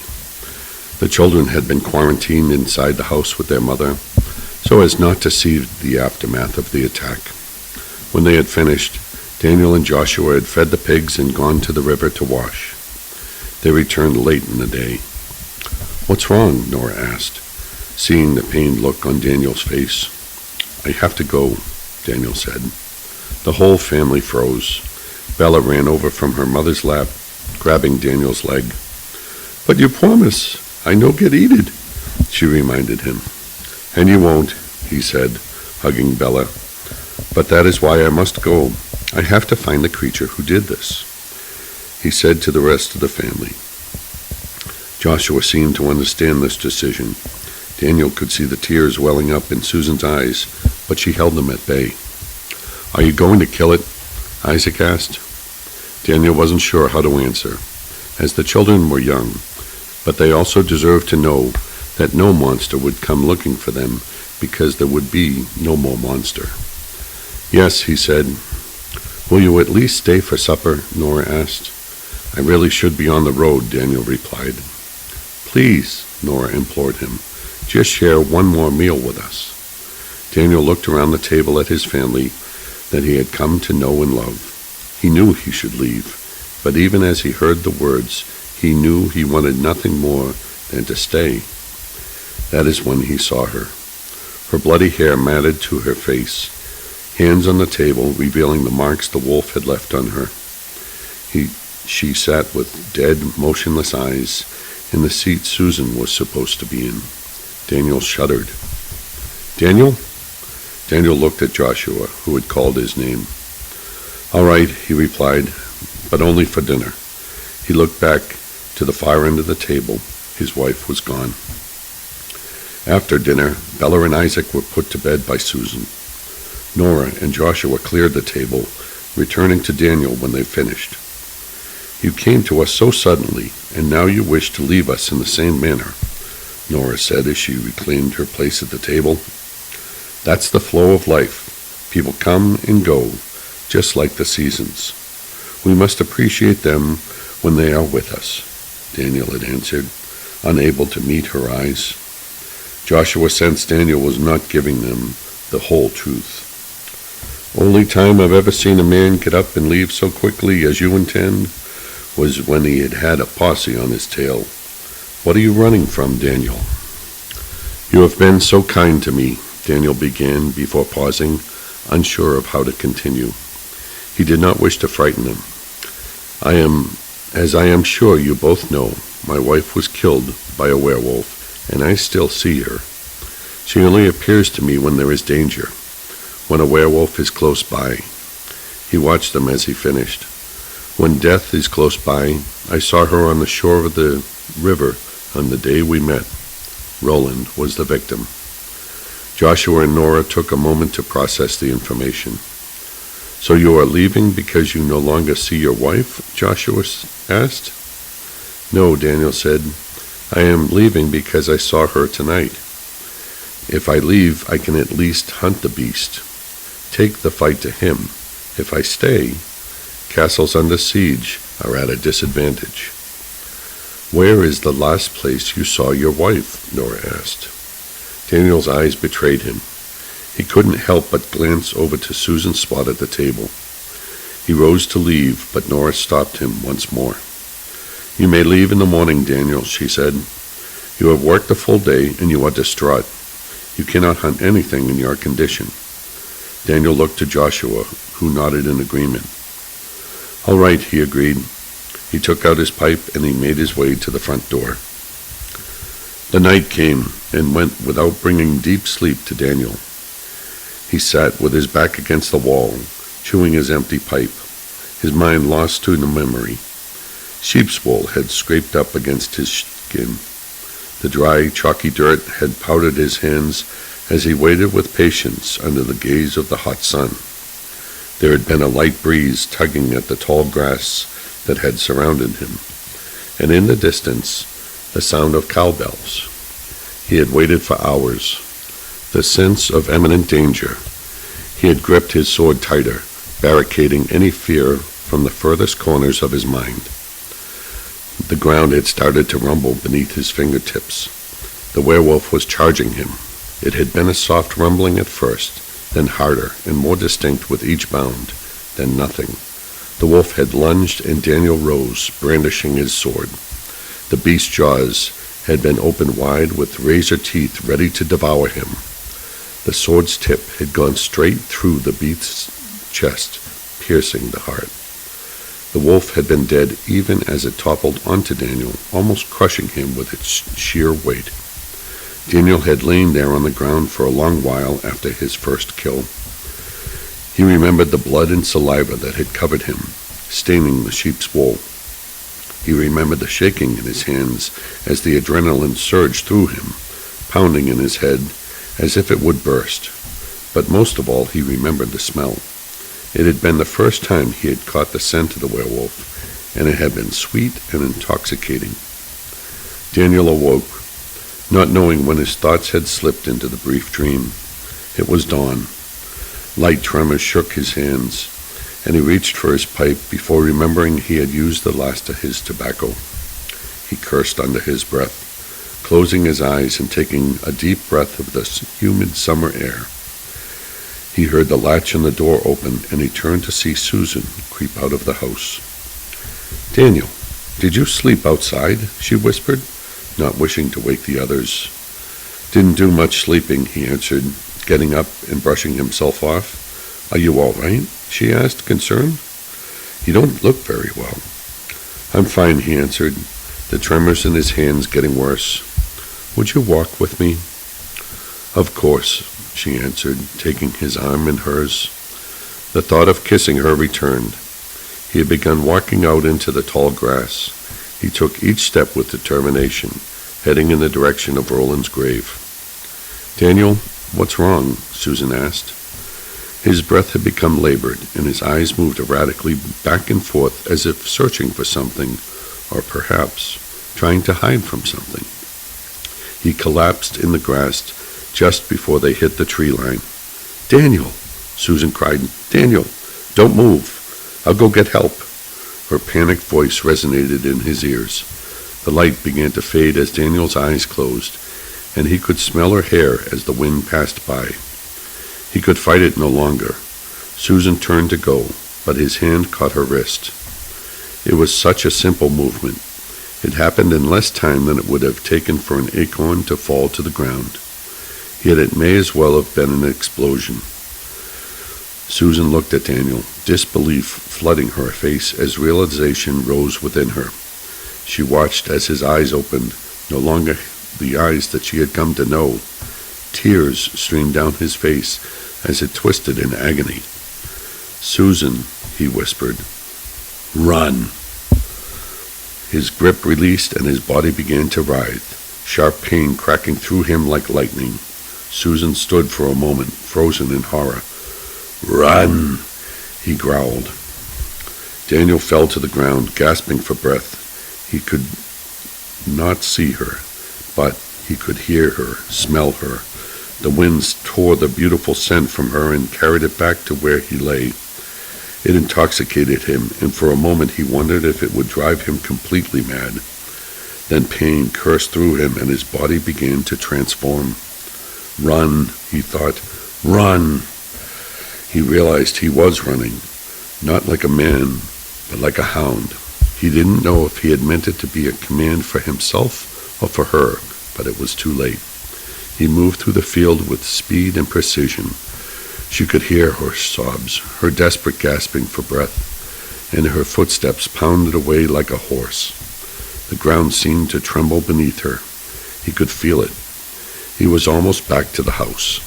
The children had been quarantined inside the house with their mother, so as not to see the aftermath of the attack. When they had finished, Daniel and Joshua had fed the pigs and gone to the river to wash. They returned late in the day. "What's wrong?" Nora asked, seeing the pained look on Daniel's face. "I have to go," Daniel said. The whole family froze. Bella ran over from her mother's lap, grabbing Daniel's leg. "But you promise I no get eated," she reminded him. "And you won't," he said, hugging Bella. "But that is why I must go. I have to find the creature who did this," he said to the rest of the family. Joshua seemed to understand this decision. Daniel could see the tears welling up in Susan's eyes, but she held them at bay. "Are you going to kill it?" Isaac asked. Daniel wasn't sure how to answer, as the children were young, but they also deserved to know that no monster would come looking for them because there would be no more monster. "Yes," he said. "Will you at least stay for supper?" Nora asked. "I really should be on the road," Daniel replied. "Please," Nora implored him, "just share one more meal with us." Daniel looked around the table at his family that he had come to know and love. He knew he should leave, but even as he heard the words, he knew he wanted nothing more than to stay. That is when he saw her. Her bloody hair matted to her face, hands on the table revealing the marks the wolf had left on her. She sat with dead, motionless eyes in the seat Susan was supposed to be in. Daniel shuddered. "Daniel?" Daniel looked at Joshua, who had called his name. "All right," he replied, "but only for dinner." He looked back to the far end of the table. His wife was gone. After dinner, Bella and Isaac were put to bed by Susan. Nora and Joshua cleared the table, returning to Daniel when they finished. "You came to us so suddenly, and now you wish to leave us in the same manner," Nora said as she reclaimed her place at the table. "That's the flow of life. People come and go, just like the seasons. We must appreciate them when they are with us," Daniel had answered, unable to meet her eyes. Joshua sensed Daniel was not giving them the whole truth. "Only time I've ever seen a man get up and leave so quickly as you intend was when he had had a posse on his tail. What are you running from, Daniel?" "You have been so kind to me," Daniel began before pausing, unsure of how to continue. He did not wish to frighten them. As I am sure you both know, my wife was killed by a werewolf, and I still see her. She only appears to me when there is danger, when a werewolf is close by." He watched them as he finished. "When death is close by, I saw her on the shore of the river on the day we met. Roland was the victim." Joshua and Nora took a moment to process the information. "So you are leaving because you no longer see your wife?" Joshua asked. "No," Daniel said. "I am leaving because I saw her tonight. If I leave, I can at least hunt the beast, take the fight to him. If I stay, castles under siege are at a disadvantage." "Where is the last place you saw your wife?" Nora asked. Daniel's eyes betrayed him. He couldn't help but glance over to Susan's spot at the table. He rose to leave, but Nora stopped him once more. "You may leave in the morning, Daniel," she said. "You have worked a full day, and you are distraught. You cannot hunt anything in your condition." Daniel looked to Joshua, who nodded in agreement. "All right," he agreed. He took out his pipe, and he made his way to the front door. The night came and went without bringing deep sleep to Daniel. He sat with his back against the wall, chewing his empty pipe, his mind lost to the memory. Sheep's wool had scraped up against his skin. The dry, chalky dirt had powdered his hands as he waited with patience under the gaze of the hot sun. There had been a light breeze tugging at the tall grass that had surrounded him, and in the distance, the sound of cowbells. He had waited for hours. The sense of imminent danger. He had gripped his sword tighter, barricading any fear from the furthest corners of his mind. The ground had started to rumble beneath his fingertips. The werewolf was charging him. It had been a soft rumbling at first, then harder and more distinct with each bound, then nothing. The wolf had lunged, and Daniel rose, brandishing his sword. The beast's jaws had been opened wide with razor teeth ready to devour him. The sword's tip had gone straight through the beast's chest, piercing the heart. The wolf had been dead even as it toppled onto Daniel, almost crushing him with its sheer weight. Daniel had lain there on the ground for a long while after his first kill. He remembered the blood and saliva that had covered him, staining the sheep's wool. He remembered the shaking in his hands as the adrenaline surged through him, pounding in his head as if it would burst. But most of all, he remembered the smell. It had been the first time he had caught the scent of the werewolf, and it had been sweet and intoxicating. Daniel awoke, not knowing when his thoughts had slipped into the brief dream. It was dawn. Light tremors shook his hands, and he reached for his pipe before remembering he had used the last of his tobacco. He cursed under his breath, closing his eyes and taking a deep breath of the humid summer air. He heard the latch on the door open, and he turned to see Susan creep out of the house. "Daniel, did you sleep outside?" she whispered, not wishing to wake the others. "Didn't do much sleeping," he answered, getting up and brushing himself off. "Are you all right?" she asked, concerned. "You don't look very well." "I'm fine," he answered, the tremors in his hands getting worse. "Would you walk with me?" "Of course," she answered, taking his arm in hers. The thought of kissing her returned. He had begun walking out into the tall grass. He took each step with determination, heading in the direction of Roland's grave. "Daniel, what's wrong?" Susan asked. His breath had become labored, and his eyes moved erratically back and forth as if searching for something, or perhaps trying to hide from something. He collapsed in the grass just before they hit the tree line. "Daniel!" Susan cried. "Daniel, don't move. I'll go get help." Her panicked voice resonated in his ears. The light began to fade as Daniel's eyes closed, and he could smell her hair as the wind passed by. He could fight it no longer. Susan turned to go, but his hand caught her wrist. It was such a simple movement. It happened in less time than it would have taken for an acorn to fall to the ground. Yet it may as well have been an explosion. Susan looked at Daniel, disbelief flooding her face as realization rose within her. She watched as his eyes opened, no longer the eyes that she had come to know. Tears streamed down his face as it twisted in agony. "Susan," he whispered. "Run." His grip released and his body began to writhe, sharp pain cracking through him like lightning. Susan stood for a moment, frozen in horror. "Run," he growled. Daniel fell to the ground, gasping for breath. He could not see her, but he could hear her, smell her. The winds tore the beautiful scent from her and carried it back to where he lay. It intoxicated him, and for a moment he wondered if it would drive him completely mad. Then pain coursed through him, and his body began to transform. "Run," he thought. "Run." He realized he was running, not like a man, but like a hound. He didn't know if he had meant it to be a command for himself or for her, but it was too late. He moved through the field with speed and precision. She could hear her sobs, her desperate gasping for breath, and her footsteps pounded away like a horse. The ground seemed to tremble beneath her. He could feel it. He was almost back to the house.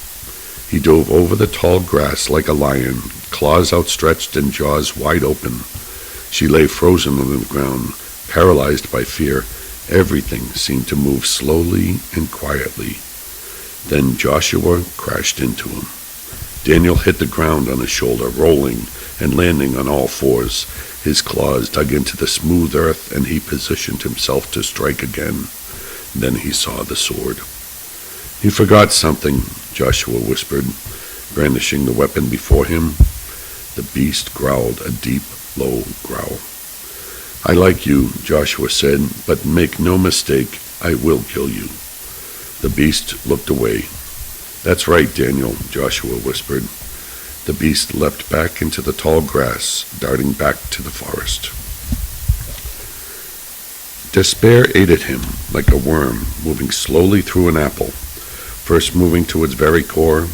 He dove over the tall grass like a lion, claws outstretched and jaws wide open. She lay frozen on the ground, paralyzed by fear. Everything seemed to move slowly and quietly. Then Joshua crashed into him. Daniel hit the ground on his shoulder, rolling and landing on all fours. His claws dug into the smooth earth, and he positioned himself to strike again. Then he saw the sword. "You forgot something," Joshua whispered, brandishing the weapon before him. The beast growled a deep, low growl. "I like you," Joshua said, "but make no mistake, I will kill you." The beast looked away. "That's right, Daniel," Joshua whispered. The beast leapt back into the tall grass, darting back to the forest. Despair ate at him like a worm moving slowly through an apple, first moving to its very core,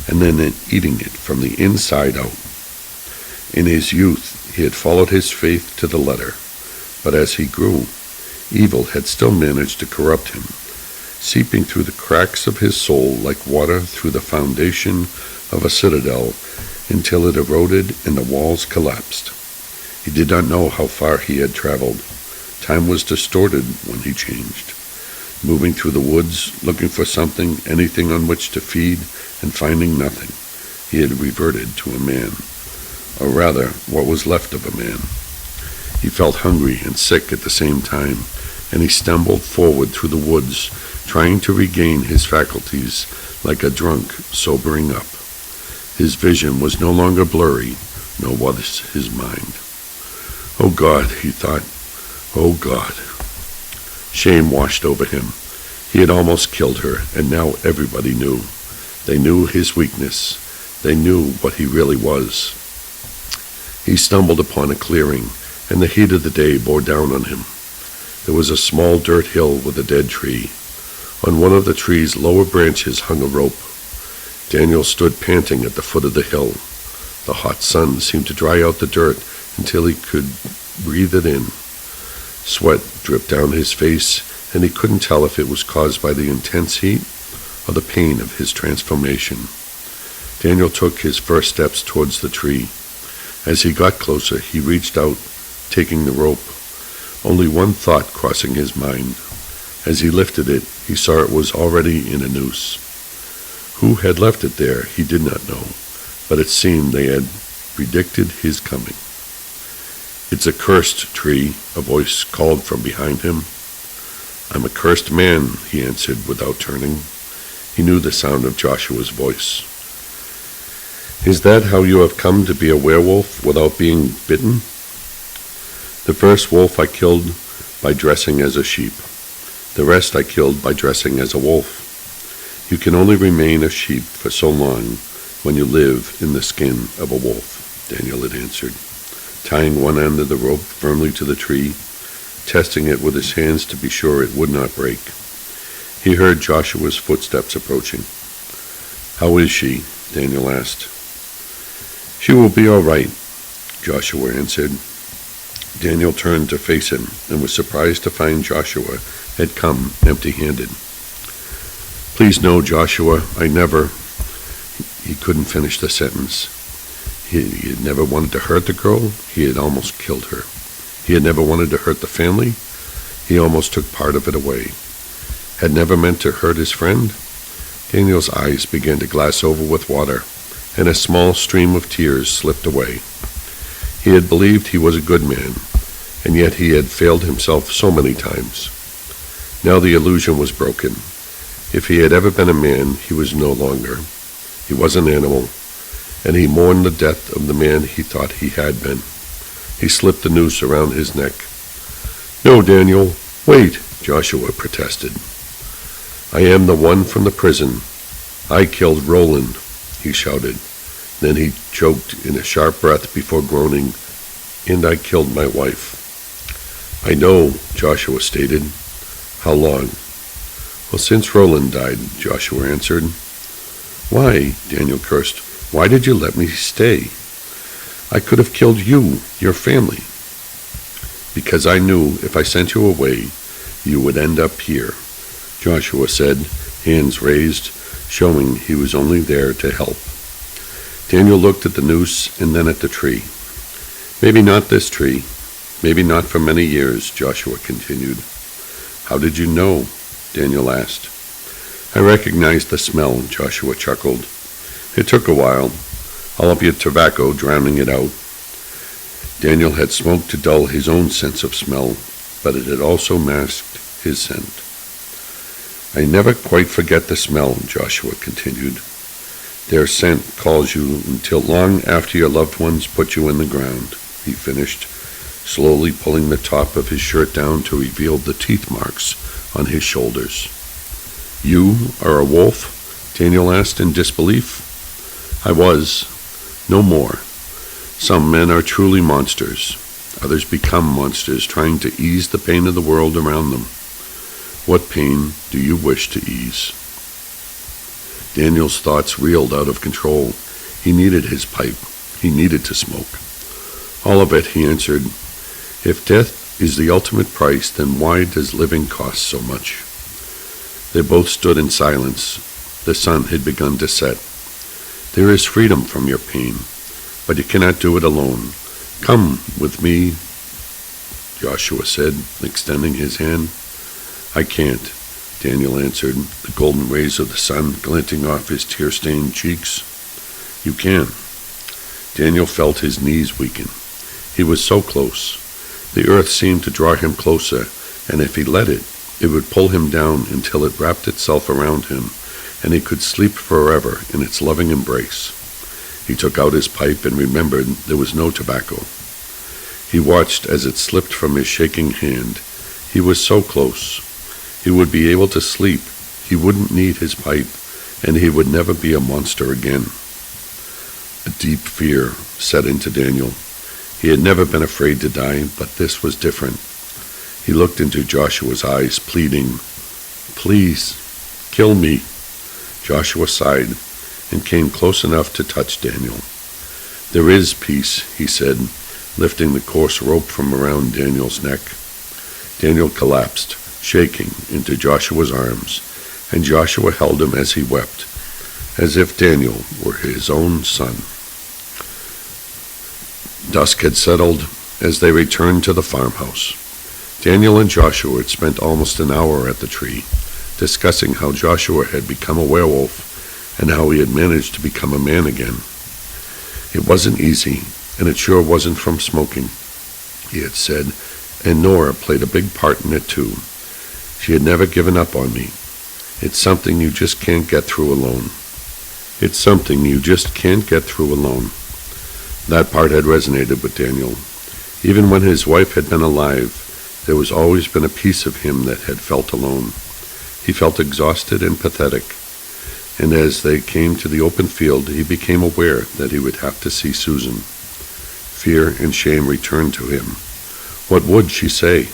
and then eating it from the inside out. In his youth, he had followed his faith to the letter, but as he grew, evil had still managed to corrupt him, seeping through the cracks of his soul like water through the foundation of a citadel until it eroded and the walls collapsed. He did not know how far he had traveled. Time was distorted when he changed. Moving through the woods, looking for something, anything on which to feed, and finding nothing, he had reverted to a man, or rather, what was left of a man. He felt hungry and sick at the same time, and he stumbled forward through the woods, trying to regain his faculties like a drunk sobering up. His vision was no longer blurry, nor was his mind. "Oh God," he thought, "oh God." Shame washed over him. He had almost killed her, and now everybody knew. They knew his weakness. They knew what he really was. He stumbled upon a clearing, and the heat of the day bore down on him. There was a small dirt hill with a dead tree. On one of the tree's lower branches hung a rope. Daniel stood panting at the foot of the hill. The hot sun seemed to dry out the dirt until he could breathe it in. Sweat dripped down his face, and he couldn't tell if it was caused by the intense heat or the pain of his transformation. Daniel took his first steps towards the tree. As he got closer, he reached out, taking the rope, only one thought crossing his mind. As he lifted it, he saw it was already in a noose. Who had left it there, he did not know, but it seemed they had predicted his coming. "It's a cursed tree," a voice called from behind him. "I'm a cursed man," he answered without turning. He knew the sound of Joshua's voice. "Is that how you have come to be a werewolf without being bitten?" "The first wolf I killed by dressing as a sheep. The rest I killed by dressing as a wolf. You can only remain a sheep for so long when you live in the skin of a wolf," Daniel had answered, tying one end of the rope firmly to the tree, testing it with his hands to be sure it would not break. He heard Joshua's footsteps approaching. "How is she?" Daniel asked. "She will be all right," Joshua answered. Daniel turned to face him and was surprised to find Joshua had come empty-handed. "Please know, Joshua, I never—" He couldn't finish the sentence. He had never wanted to hurt the girl. He had almost killed her. He had never wanted to hurt the family. He almost took part of it away. Had never meant to hurt his friend. Daniel's eyes began to glass over with water, and a small stream of tears slipped away. He had believed he was a good man, and yet he had failed himself so many times. Now the illusion was broken. If he had ever been a man, he was no longer. He was an animal, and he mourned the death of the man he thought he had been. He slipped the noose around his neck. "No, Daniel, wait," Joshua protested. "I am the one from the prison. I killed Roland," he shouted. Then he choked in a sharp breath before groaning, "And I killed my wife." "I know," Joshua stated. "How long?" "Well, since Roland died," Joshua answered. "Why?" Daniel cursed. "Why did you let me stay? I could have killed you, your family." "Because I knew if I sent you away, you would end up here," Joshua said, hands raised, showing he was only there to help. Daniel looked at the noose and then at the tree. Maybe not this tree, maybe not for many years, Joshua continued. How did you know? Daniel asked. I recognized the smell, Joshua chuckled. It took a while, all of your tobacco drowning it out. Daniel had smoked to dull his own sense of smell, but it had also masked his scent. I never quite forget the smell, Joshua continued. Their scent calls you until long after your loved ones put you in the ground, he finished, slowly pulling the top of his shirt down to reveal the teeth marks on his shoulders. You are a wolf? Daniel asked in disbelief. I was. No more. Some men are truly monsters. Others become monsters, trying to ease the pain of the world around them. What pain do you wish to ease? Daniel's thoughts reeled out of control. He needed his pipe. He needed to smoke. All of it, he answered. If death is the ultimate price, then why does living cost so much? They both stood in silence. The sun had begun to set. There is freedom from your pain, but you cannot do it alone. Come with me, Joshua said, extending his hand. I can't, Daniel answered, the golden rays of the sun glinting off his tear-stained cheeks. You can. Daniel felt his knees weaken. He was so close. The earth seemed to draw him closer, and if he let it, it would pull him down until it wrapped itself around him, and he could sleep forever in its loving embrace. He took out his pipe and remembered there was no tobacco. He watched as it slipped from his shaking hand. He was so close. He would be able to sleep. He wouldn't need his pipe, and he would never be a monster again. A deep fear set into Daniel. He had never been afraid to die, but this was different. He looked into Joshua's eyes, pleading, Please, kill me. Joshua sighed and came close enough to touch Daniel. There is peace, he said, lifting the coarse rope from around Daniel's neck. Daniel collapsed, shaking, into Joshua's arms, and Joshua held him as he wept, as if Daniel were his own son. Dusk had settled as they returned to the farmhouse. Daniel and Joshua had spent almost an hour at the tree, discussing how Joshua had become a werewolf and how he had managed to become a man again. It wasn't easy, and it sure wasn't from smoking, he had said, and Nora played a big part in it too. She had never given up on me. It's something you just can't get through alone. It's something you just can't get through alone. That part had resonated with Daniel. Even when his wife had been alive, there was always been a piece of him that had felt alone. He felt exhausted and pathetic, and as they came to the open field, he became aware that he would have to see Susan. Fear and shame returned to him. What would she say?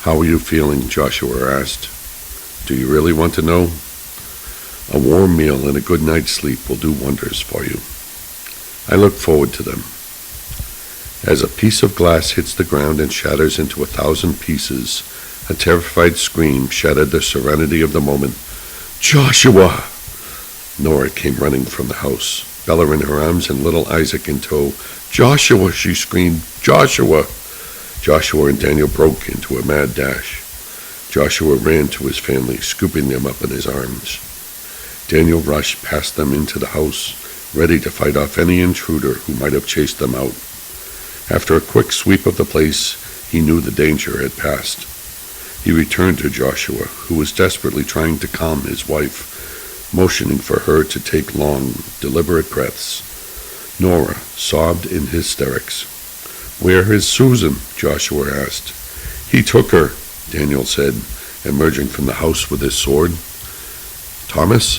How are you feeling? Joshua asked. Do you really want to know? A warm meal and a good night's sleep will do wonders for you. I look forward to them. As a piece of glass hits the ground and shatters into 1,000 pieces, a terrified scream shattered the serenity of the moment. Joshua! Nora came running from the house, Bella in her arms and little Isaac in tow. Joshua! She screamed. Joshua! Joshua and Daniel broke into a mad dash. Joshua ran to his family, scooping them up in his arms. Daniel rushed past them into the house, ready to fight off any intruder who might have chased them out. After a quick sweep of the place, he knew the danger had passed. He returned to Joshua, who was desperately trying to calm his wife, motioning for her to take long, deliberate breaths. Nora sobbed in hysterics. Where is Susan? Joshua asked. He took her, Daniel said, emerging from the house with his sword. Thomas?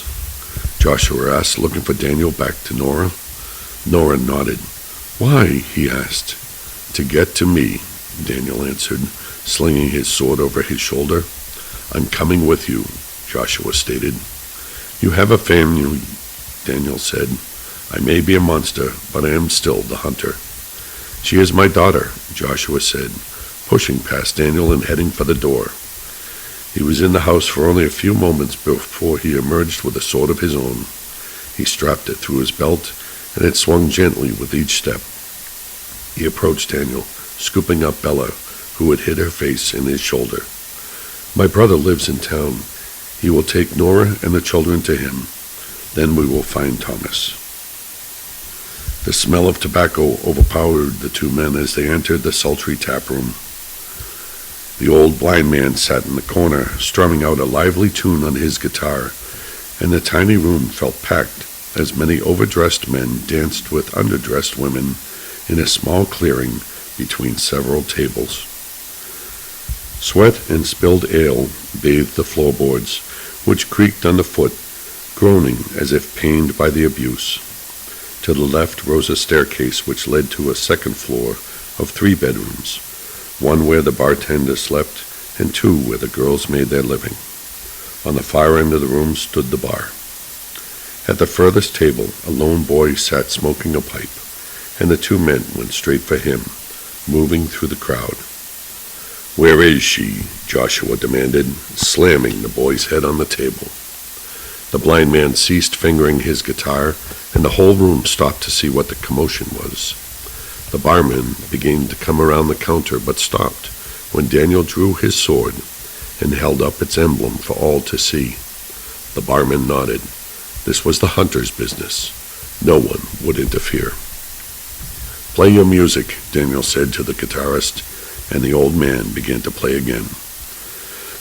Joshua asked, looking for Daniel back to Nora. Nora nodded. Why? He asked. To get to me, Daniel answered, slinging his sword over his shoulder. I'm coming with you, Joshua stated. You have a family, Daniel said. I may be a monster, but I am still the hunter. She is my daughter, Joshua said, pushing past Daniel and heading for the door. He was in the house for only a few moments before he emerged with a sword of his own. He strapped it through his belt, and it swung gently with each step. He approached Daniel, scooping up Bella, who had hid her face in his shoulder. "My brother lives in town. He will take Nora and the children to him. Then we will find Thomas." The smell of tobacco overpowered the two men as they entered the sultry tap room. The old blind man sat in the corner, strumming out a lively tune on his guitar, and the tiny room felt packed as many overdressed men danced with underdressed women in a small clearing between several tables. Sweat and spilled ale bathed the floorboards, which creaked underfoot, groaning as if pained by the abuse. To the left rose a staircase which led to a second floor of 3 bedrooms, one where the bartender slept and 2 where the girls made their living. On the far end of the room stood the bar. At the furthest table, a lone boy sat smoking a pipe, and the 2 men went straight for him, moving through the crowd. "Where is she?" Joshua demanded, slamming the boy's head on the table. The blind man ceased fingering his guitar, and the whole room stopped to see what the commotion was. The barman began to come around the counter, but stopped when Daniel drew his sword and held up its emblem for all to see. The barman nodded. This was the hunter's business. No one would interfere. "Play your music," Daniel said to the guitarist, and the old man began to play again.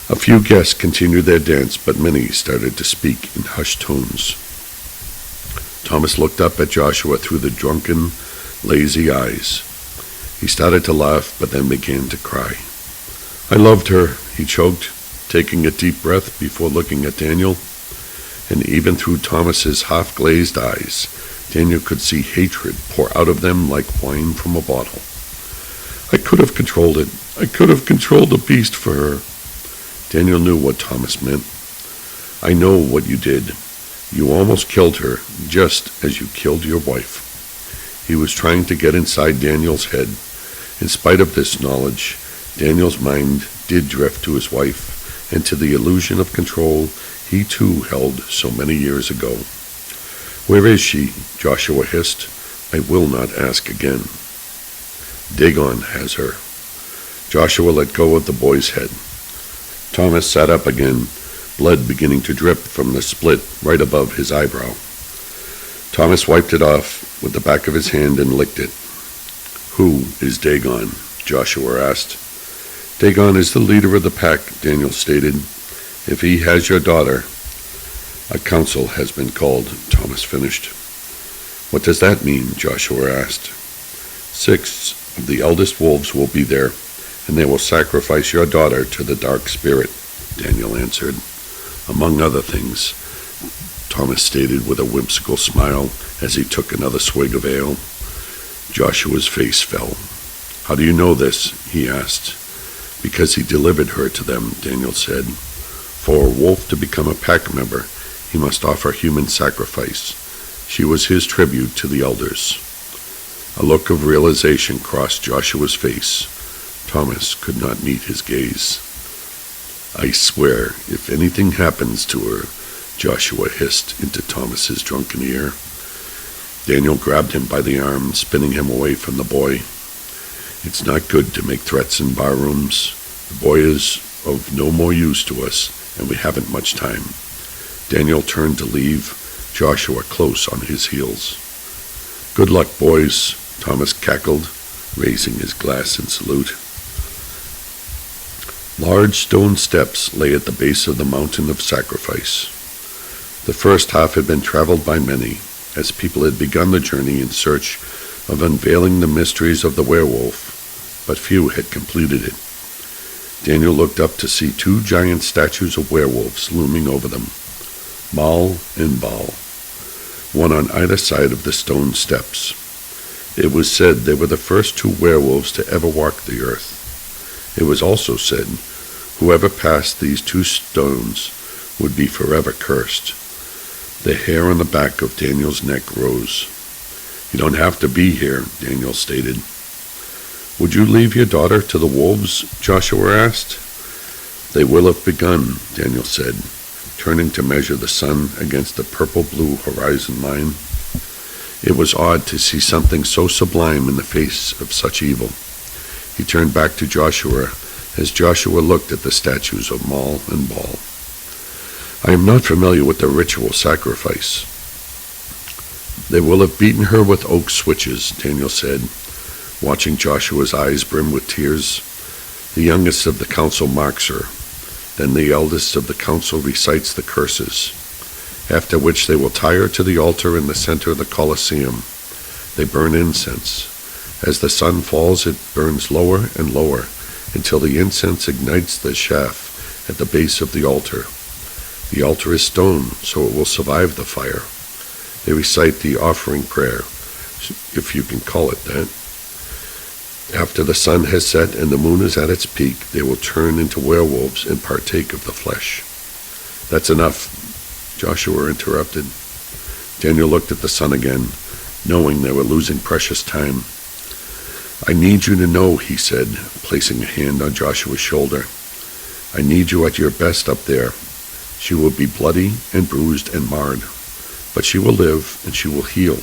A few guests continued their dance, but many started to speak in hushed tones. Thomas looked up at Joshua through the drunken, lazy eyes. He started to laugh, but then began to cry. "I loved her," he choked, taking a deep breath before looking at Daniel. And even through Thomas's half-glazed eyes, Daniel could see hatred pour out of them like wine from a bottle. "I could have controlled it. I could have controlled the beast for her." Daniel knew what Thomas meant. "I know what you did. You almost killed her, just as you killed your wife." He was trying to get inside Daniel's head. In spite of this knowledge, Daniel's mind did drift to his wife and to the illusion of control he too held so many years ago. "Where is she?" Joshua hissed. "I will not ask again." "Dagon has her." Joshua let go of the boy's head. Thomas sat up again, blood beginning to drip from the split right above his eyebrow. Thomas wiped it off with the back of his hand and licked it. "Who is Dagon?" Joshua asked. "Dagon is the leader of the pack," Daniel stated. "If he has your daughter—" "A council has been called," Thomas finished. "What does that mean?" Joshua asked. 6 of the eldest wolves will be there, and they will sacrifice your daughter to the dark spirit," Daniel answered. "Among other things," Thomas stated with a whimsical smile as he took another swig of ale. Joshua's face fell. "How do you know this?" he asked. "Because he delivered her to them," Daniel said. "For a wolf to become a pack member, he must offer human sacrifice. She was his tribute to the elders." A look of realization crossed Joshua's face. Thomas could not meet his gaze. "I swear, if anything happens to her," Joshua hissed into Thomas's drunken ear. Daniel grabbed him by the arm, spinning him away from the boy. "It's not good to make threats in bar rooms. The boy is of no more use to us, and we haven't much time." Daniel turned to leave, Joshua close on his heels. "Good luck, boys," Thomas cackled, raising his glass in salute. Large stone steps lay at the base of the mountain of sacrifice. The first half had been traveled by many, as people had begun the journey in search of unveiling the mysteries of the werewolf, but few had completed it. Daniel looked up to see 2 giant statues of werewolves looming over them, Mal and Baal, one on either side of the stone steps. It was said they were the first 2 werewolves to ever walk the earth. It was also said whoever passed these 2 stones would be forever cursed. The hair on the back of Daniel's neck rose. "You don't have to be here," Daniel stated. "Would you leave your daughter to the wolves?" Joshua asked. They will have begun, Daniel said, turning to measure the sun against the purple-blue horizon line. It was odd to see something so sublime in the face of such evil. He turned back to Joshua as Joshua looked at the statues of Maul and Baal. I am not familiar with the ritual sacrifice. They will have beaten her with oak switches, Daniel said, watching Joshua's eyes brim with tears. The youngest of the council mocks her. Then the eldest of the council recites the curses, after which they will tie her to the altar in the center of the Colosseum. They burn incense. As the sun falls, it burns lower and lower until the incense ignites the shaft at the base of the altar. The altar is stone, so it will survive the fire. They recite the offering prayer, if you can call it that. After the sun has set and the moon is at its peak, they will turn into werewolves and partake of the flesh. That's enough, Joshua interrupted. Daniel looked at the sun again, knowing they were losing precious time. I need you to know, he said, placing a hand on Joshua's shoulder. I need you at your best up there. She will be bloody and bruised and marred, but she will live and she will heal.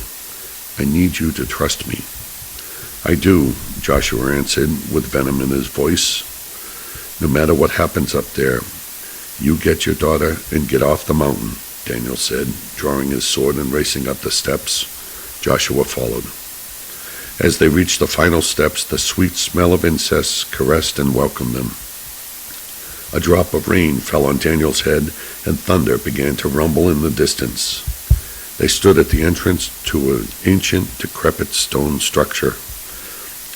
I need you to trust me. I do, Joshua answered with venom in his voice. No matter what happens up there, you get your daughter and get off the mountain, Daniel said, drawing his sword and racing up the steps. Joshua followed. As they reached the final steps, the sweet smell of incense caressed and welcomed them. A drop of rain fell on Daniel's head, and thunder began to rumble in the distance. They stood at the entrance to an ancient, decrepit stone structure.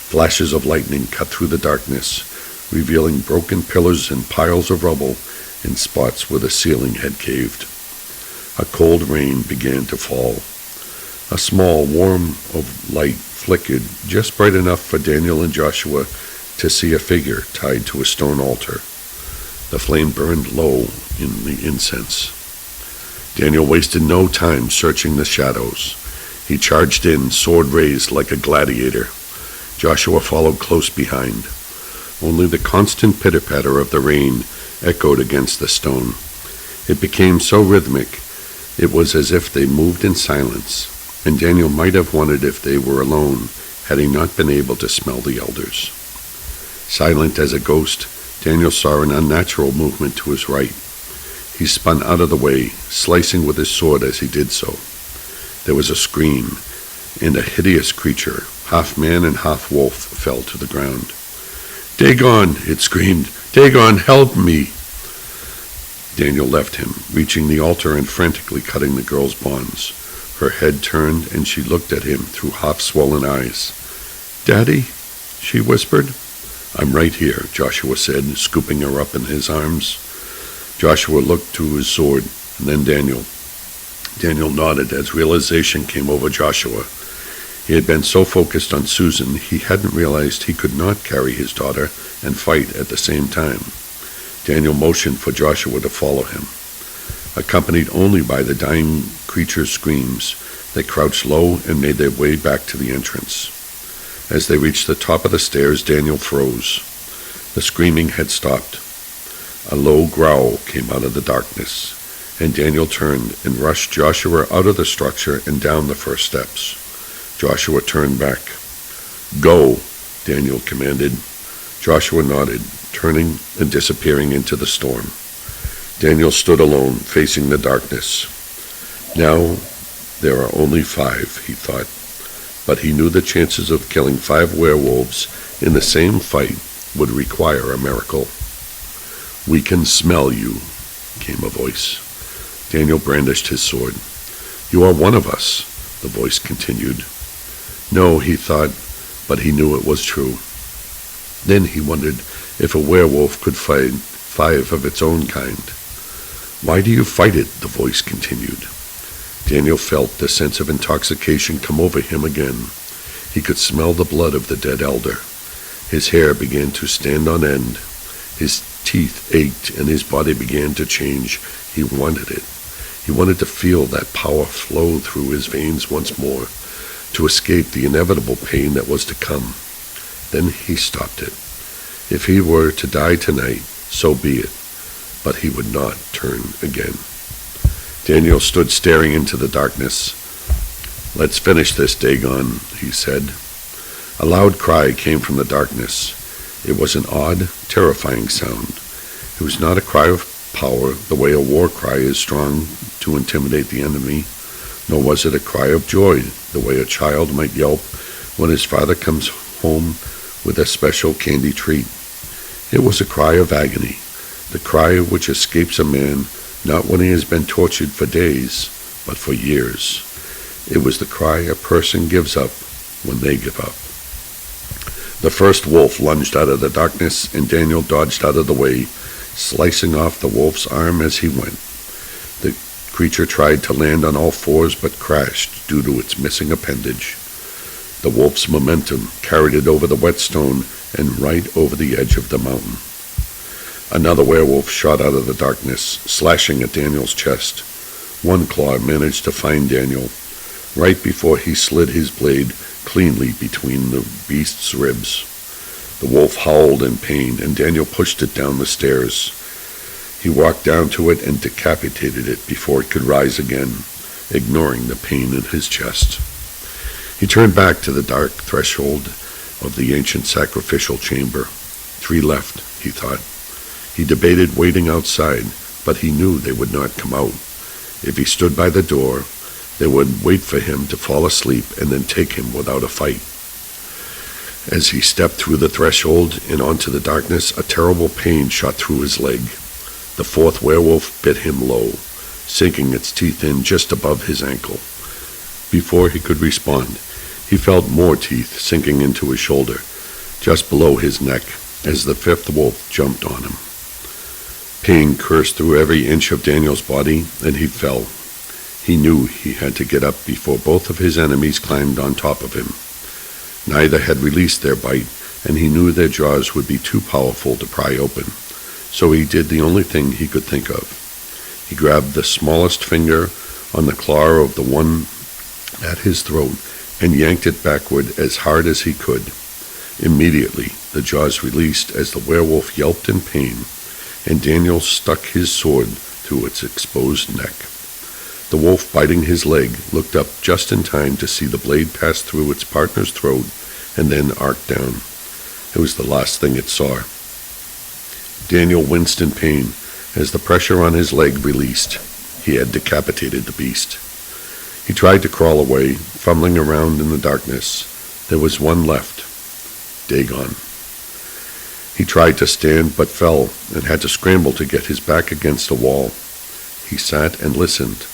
Flashes of lightning cut through the darkness, revealing broken pillars and piles of rubble in spots where the ceiling had caved. A cold rain began to fall. A small worm of light flickered just bright enough for Daniel and Joshua to see a figure tied to a stone altar. The flame burned low in the incense. Daniel wasted no time searching the shadows. He charged in, sword raised like a gladiator. Joshua followed close behind. Only the constant pitter-patter of the rain echoed against the stone. It became so rhythmic, it was as if they moved in silence, and Daniel might have wondered if they were alone had he not been able to smell the elders. Silent as a ghost, Daniel saw an unnatural movement to his right. He spun out of the way, slicing with his sword as he did so. There was a scream, and a hideous creature, half man and half wolf, fell to the ground. Dagon, it screamed. Dagon, help me! Daniel left him, reaching the altar and frantically cutting the girl's bonds. Her head turned, and she looked at him through half-swollen eyes. Daddy, she whispered. I'm right here, Joshua said, scooping her up in his arms. Joshua looked to his sword, and then Daniel. Daniel nodded as realization came over Joshua. He had been so focused on Susan, he hadn't realized he could not carry his daughter and fight at the same time. Daniel motioned for Joshua to follow him. Accompanied only by the dying creature's screams, they crouched low and made their way back to the entrance. As they reached the top of the stairs, Daniel froze. The screaming had stopped. A low growl came out of the darkness, and Daniel turned and rushed Joshua out of the structure and down the first steps. Joshua turned back. Go, Daniel commanded. Joshua nodded, turning and disappearing into the storm. Daniel stood alone, facing the darkness. Now there are only 5, he thought, but he knew the chances of killing 5 werewolves in the same fight would require a miracle. We can smell you, came a voice. Daniel brandished his sword. You are one of us, the voice continued. No, he thought, but he knew it was true. Then he wondered if a werewolf could fight 5 of its own kind. Why do you fight it? The voice continued. Daniel felt the sense of intoxication come over him again. He could smell the blood of the dead elder. His hair began to stand on end. His teeth ached and his body began to change. He wanted it. He wanted to feel that power flow through his veins once more, to escape the inevitable pain that was to come. Then he stopped it. If he were to die tonight, so be it. but he would not turn again. Daniel stood staring into the darkness. "Let's finish this, Dagon," he said. A loud cry came from the darkness. It was an odd, terrifying sound. It was not a cry of power, the way a war cry is strong to intimidate the enemy, nor was it a cry of joy, the way a child might yelp when his father comes home with a special candy treat. It was a cry of agony, the cry which escapes a man not when he has been tortured for days, but for years. It was the cry a person gives up when they give up. The first wolf lunged out of the darkness, and Daniel dodged out of the way, slicing off the wolf's arm as he went. The creature tried to land on all fours but crashed due to its missing appendage. The wolf's momentum carried it over the whetstone and right over the edge of the mountain. Another werewolf shot out of the darkness, slashing at Daniel's chest. One claw managed to find Daniel right before he slid his blade cleanly between the beast's ribs. The wolf howled in pain, and Daniel pushed it down the stairs. He walked down to it and decapitated it before it could rise again, ignoring the pain in his chest. He turned back to the dark threshold of the ancient sacrificial chamber. 3 left, he thought. He debated waiting outside, but he knew they would not come out. If he stood by the door, they would wait for him to fall asleep and then take him without a fight. As he stepped through the threshold and onto the darkness, a terrible pain shot through his leg. The 4th werewolf bit him low, sinking its teeth in just above his ankle. Before he could respond, he felt more teeth sinking into his shoulder, just below his neck, as the 5th wolf jumped on him. Pain coursed through every inch of Daniel's body, and he fell. He knew he had to get up before both of his enemies climbed on top of him. Neither had released their bite, and he knew their jaws would be too powerful to pry open. So he did the only thing he could think of. He grabbed the smallest finger on the claw of the one at his throat and yanked it backward as hard as he could. Immediately, the jaws released as the werewolf yelped in pain, and Daniel stuck his sword through its exposed neck. The wolf, biting his leg, looked up just in time to see the blade pass through its partner's throat and then arc down. It was the last thing it saw. Daniel winced in pain as the pressure on his leg released. He had decapitated the beast. He tried to crawl away, fumbling around in the darkness. There was one left. Dagon. He tried to stand but fell and had to scramble to get his back against a wall. He sat and listened,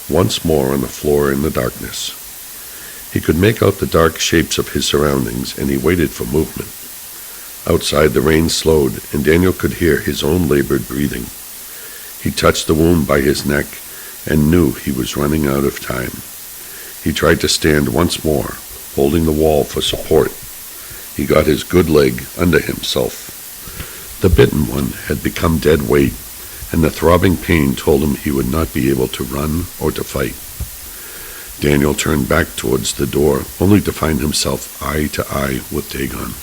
once more on the floor in the darkness. He could make out the dark shapes of his surroundings, and he waited for movement. Outside, the rain slowed, and Daniel could hear his own labored breathing. He touched the wound by his neck and knew he was running out of time. He tried to stand once more, holding the wall for support. He got his good leg under himself. The bitten one had become dead weight, and the throbbing pain told him he would not be able to run or to fight. Daniel turned back towards the door, only to find himself eye to eye with Dagon.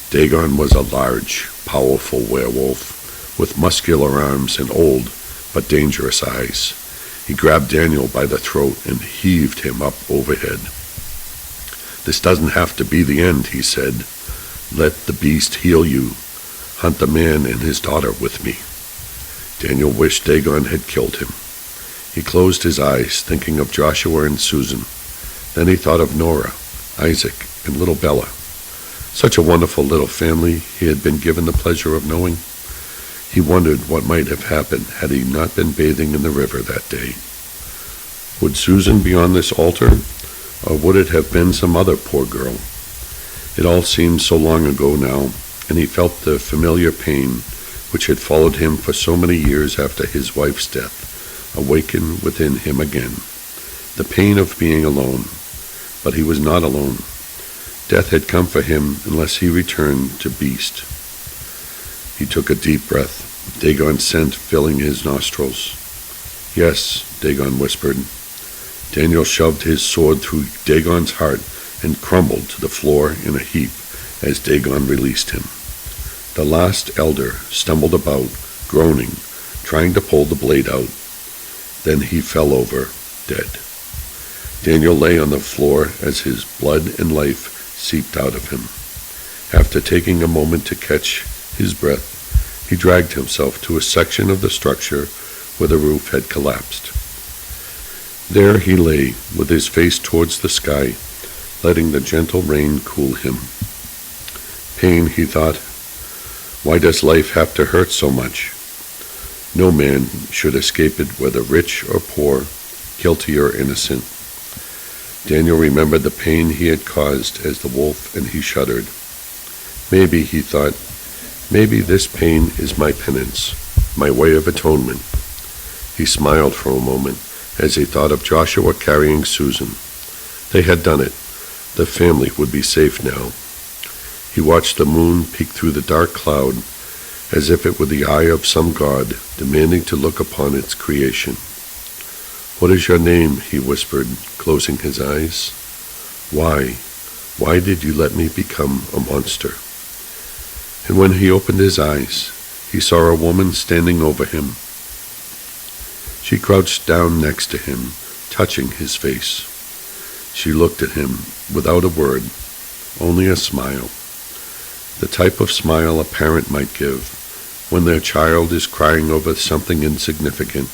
Dagon was a large, powerful werewolf with muscular arms and old but dangerous eyes. He grabbed Daniel by the throat and heaved him up overhead. "This doesn't have to be the end," he said. "Let the beast heal you. Hunt the man and his daughter with me." Daniel wished Dagon had killed him. He closed his eyes, thinking of Joshua and Susan. Then he thought of Nora, Isaac, and little Bella. Such a wonderful little family he had been given the pleasure of knowing. He wondered what might have happened had he not been bathing in the river that day. Would Susan be on this altar, or would it have been some other poor girl? It all seemed so long ago now, and he felt the familiar pain which had followed him for so many years after his wife's death awaken within him again. The pain of being alone. But he was not alone. Death had come for him unless he returned to beast. He took a deep breath, Dagon's scent filling his nostrils. "Yes," Dagon whispered. Daniel shoved his sword through Dagon's heart and crumbled to the floor in a heap as Dagon released him. The last elder stumbled about, groaning, trying to pull the blade out. Then he fell over, dead. Daniel lay on the floor as his blood and life seeped out of him. After taking a moment to catch his breath, he dragged himself to a section of the structure where the roof had collapsed. There he lay, with his face towards the sky, letting the gentle rain cool him. Pain, he thought. Why does life have to hurt so much? No man should escape it, whether rich or poor, guilty or innocent. Daniel remembered the pain he had caused as the wolf, and he shuddered. Maybe, he thought, maybe this pain is my penance, my way of atonement. He smiled for a moment as he thought of Joshua carrying Susan. They had done it. The family would be safe now. He watched the moon peek through the dark cloud as if it were the eye of some god demanding to look upon its creation. "What is your name?" he whispered, closing his eyes. Why did you let me become a monster?" And when he opened his eyes, he saw a woman standing over him. She crouched down next to him, touching his face. She looked at him without a word, only a smile. The type of smile a parent might give when their child is crying over something insignificant.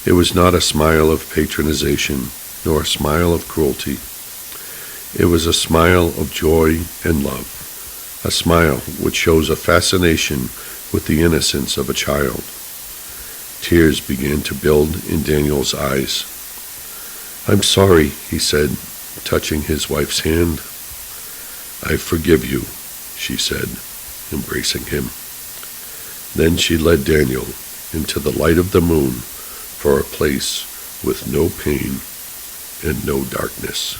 It was not a smile of patronization, nor a smile of cruelty. It was a smile of joy and love, a smile which shows a fascination with the innocence of a child. Tears began to build in Daniel's eyes. "I'm sorry," he said, touching his wife's hand. "I forgive you," she said, embracing him. Then she led Daniel into the light of the moon for a place with no pain and no darkness.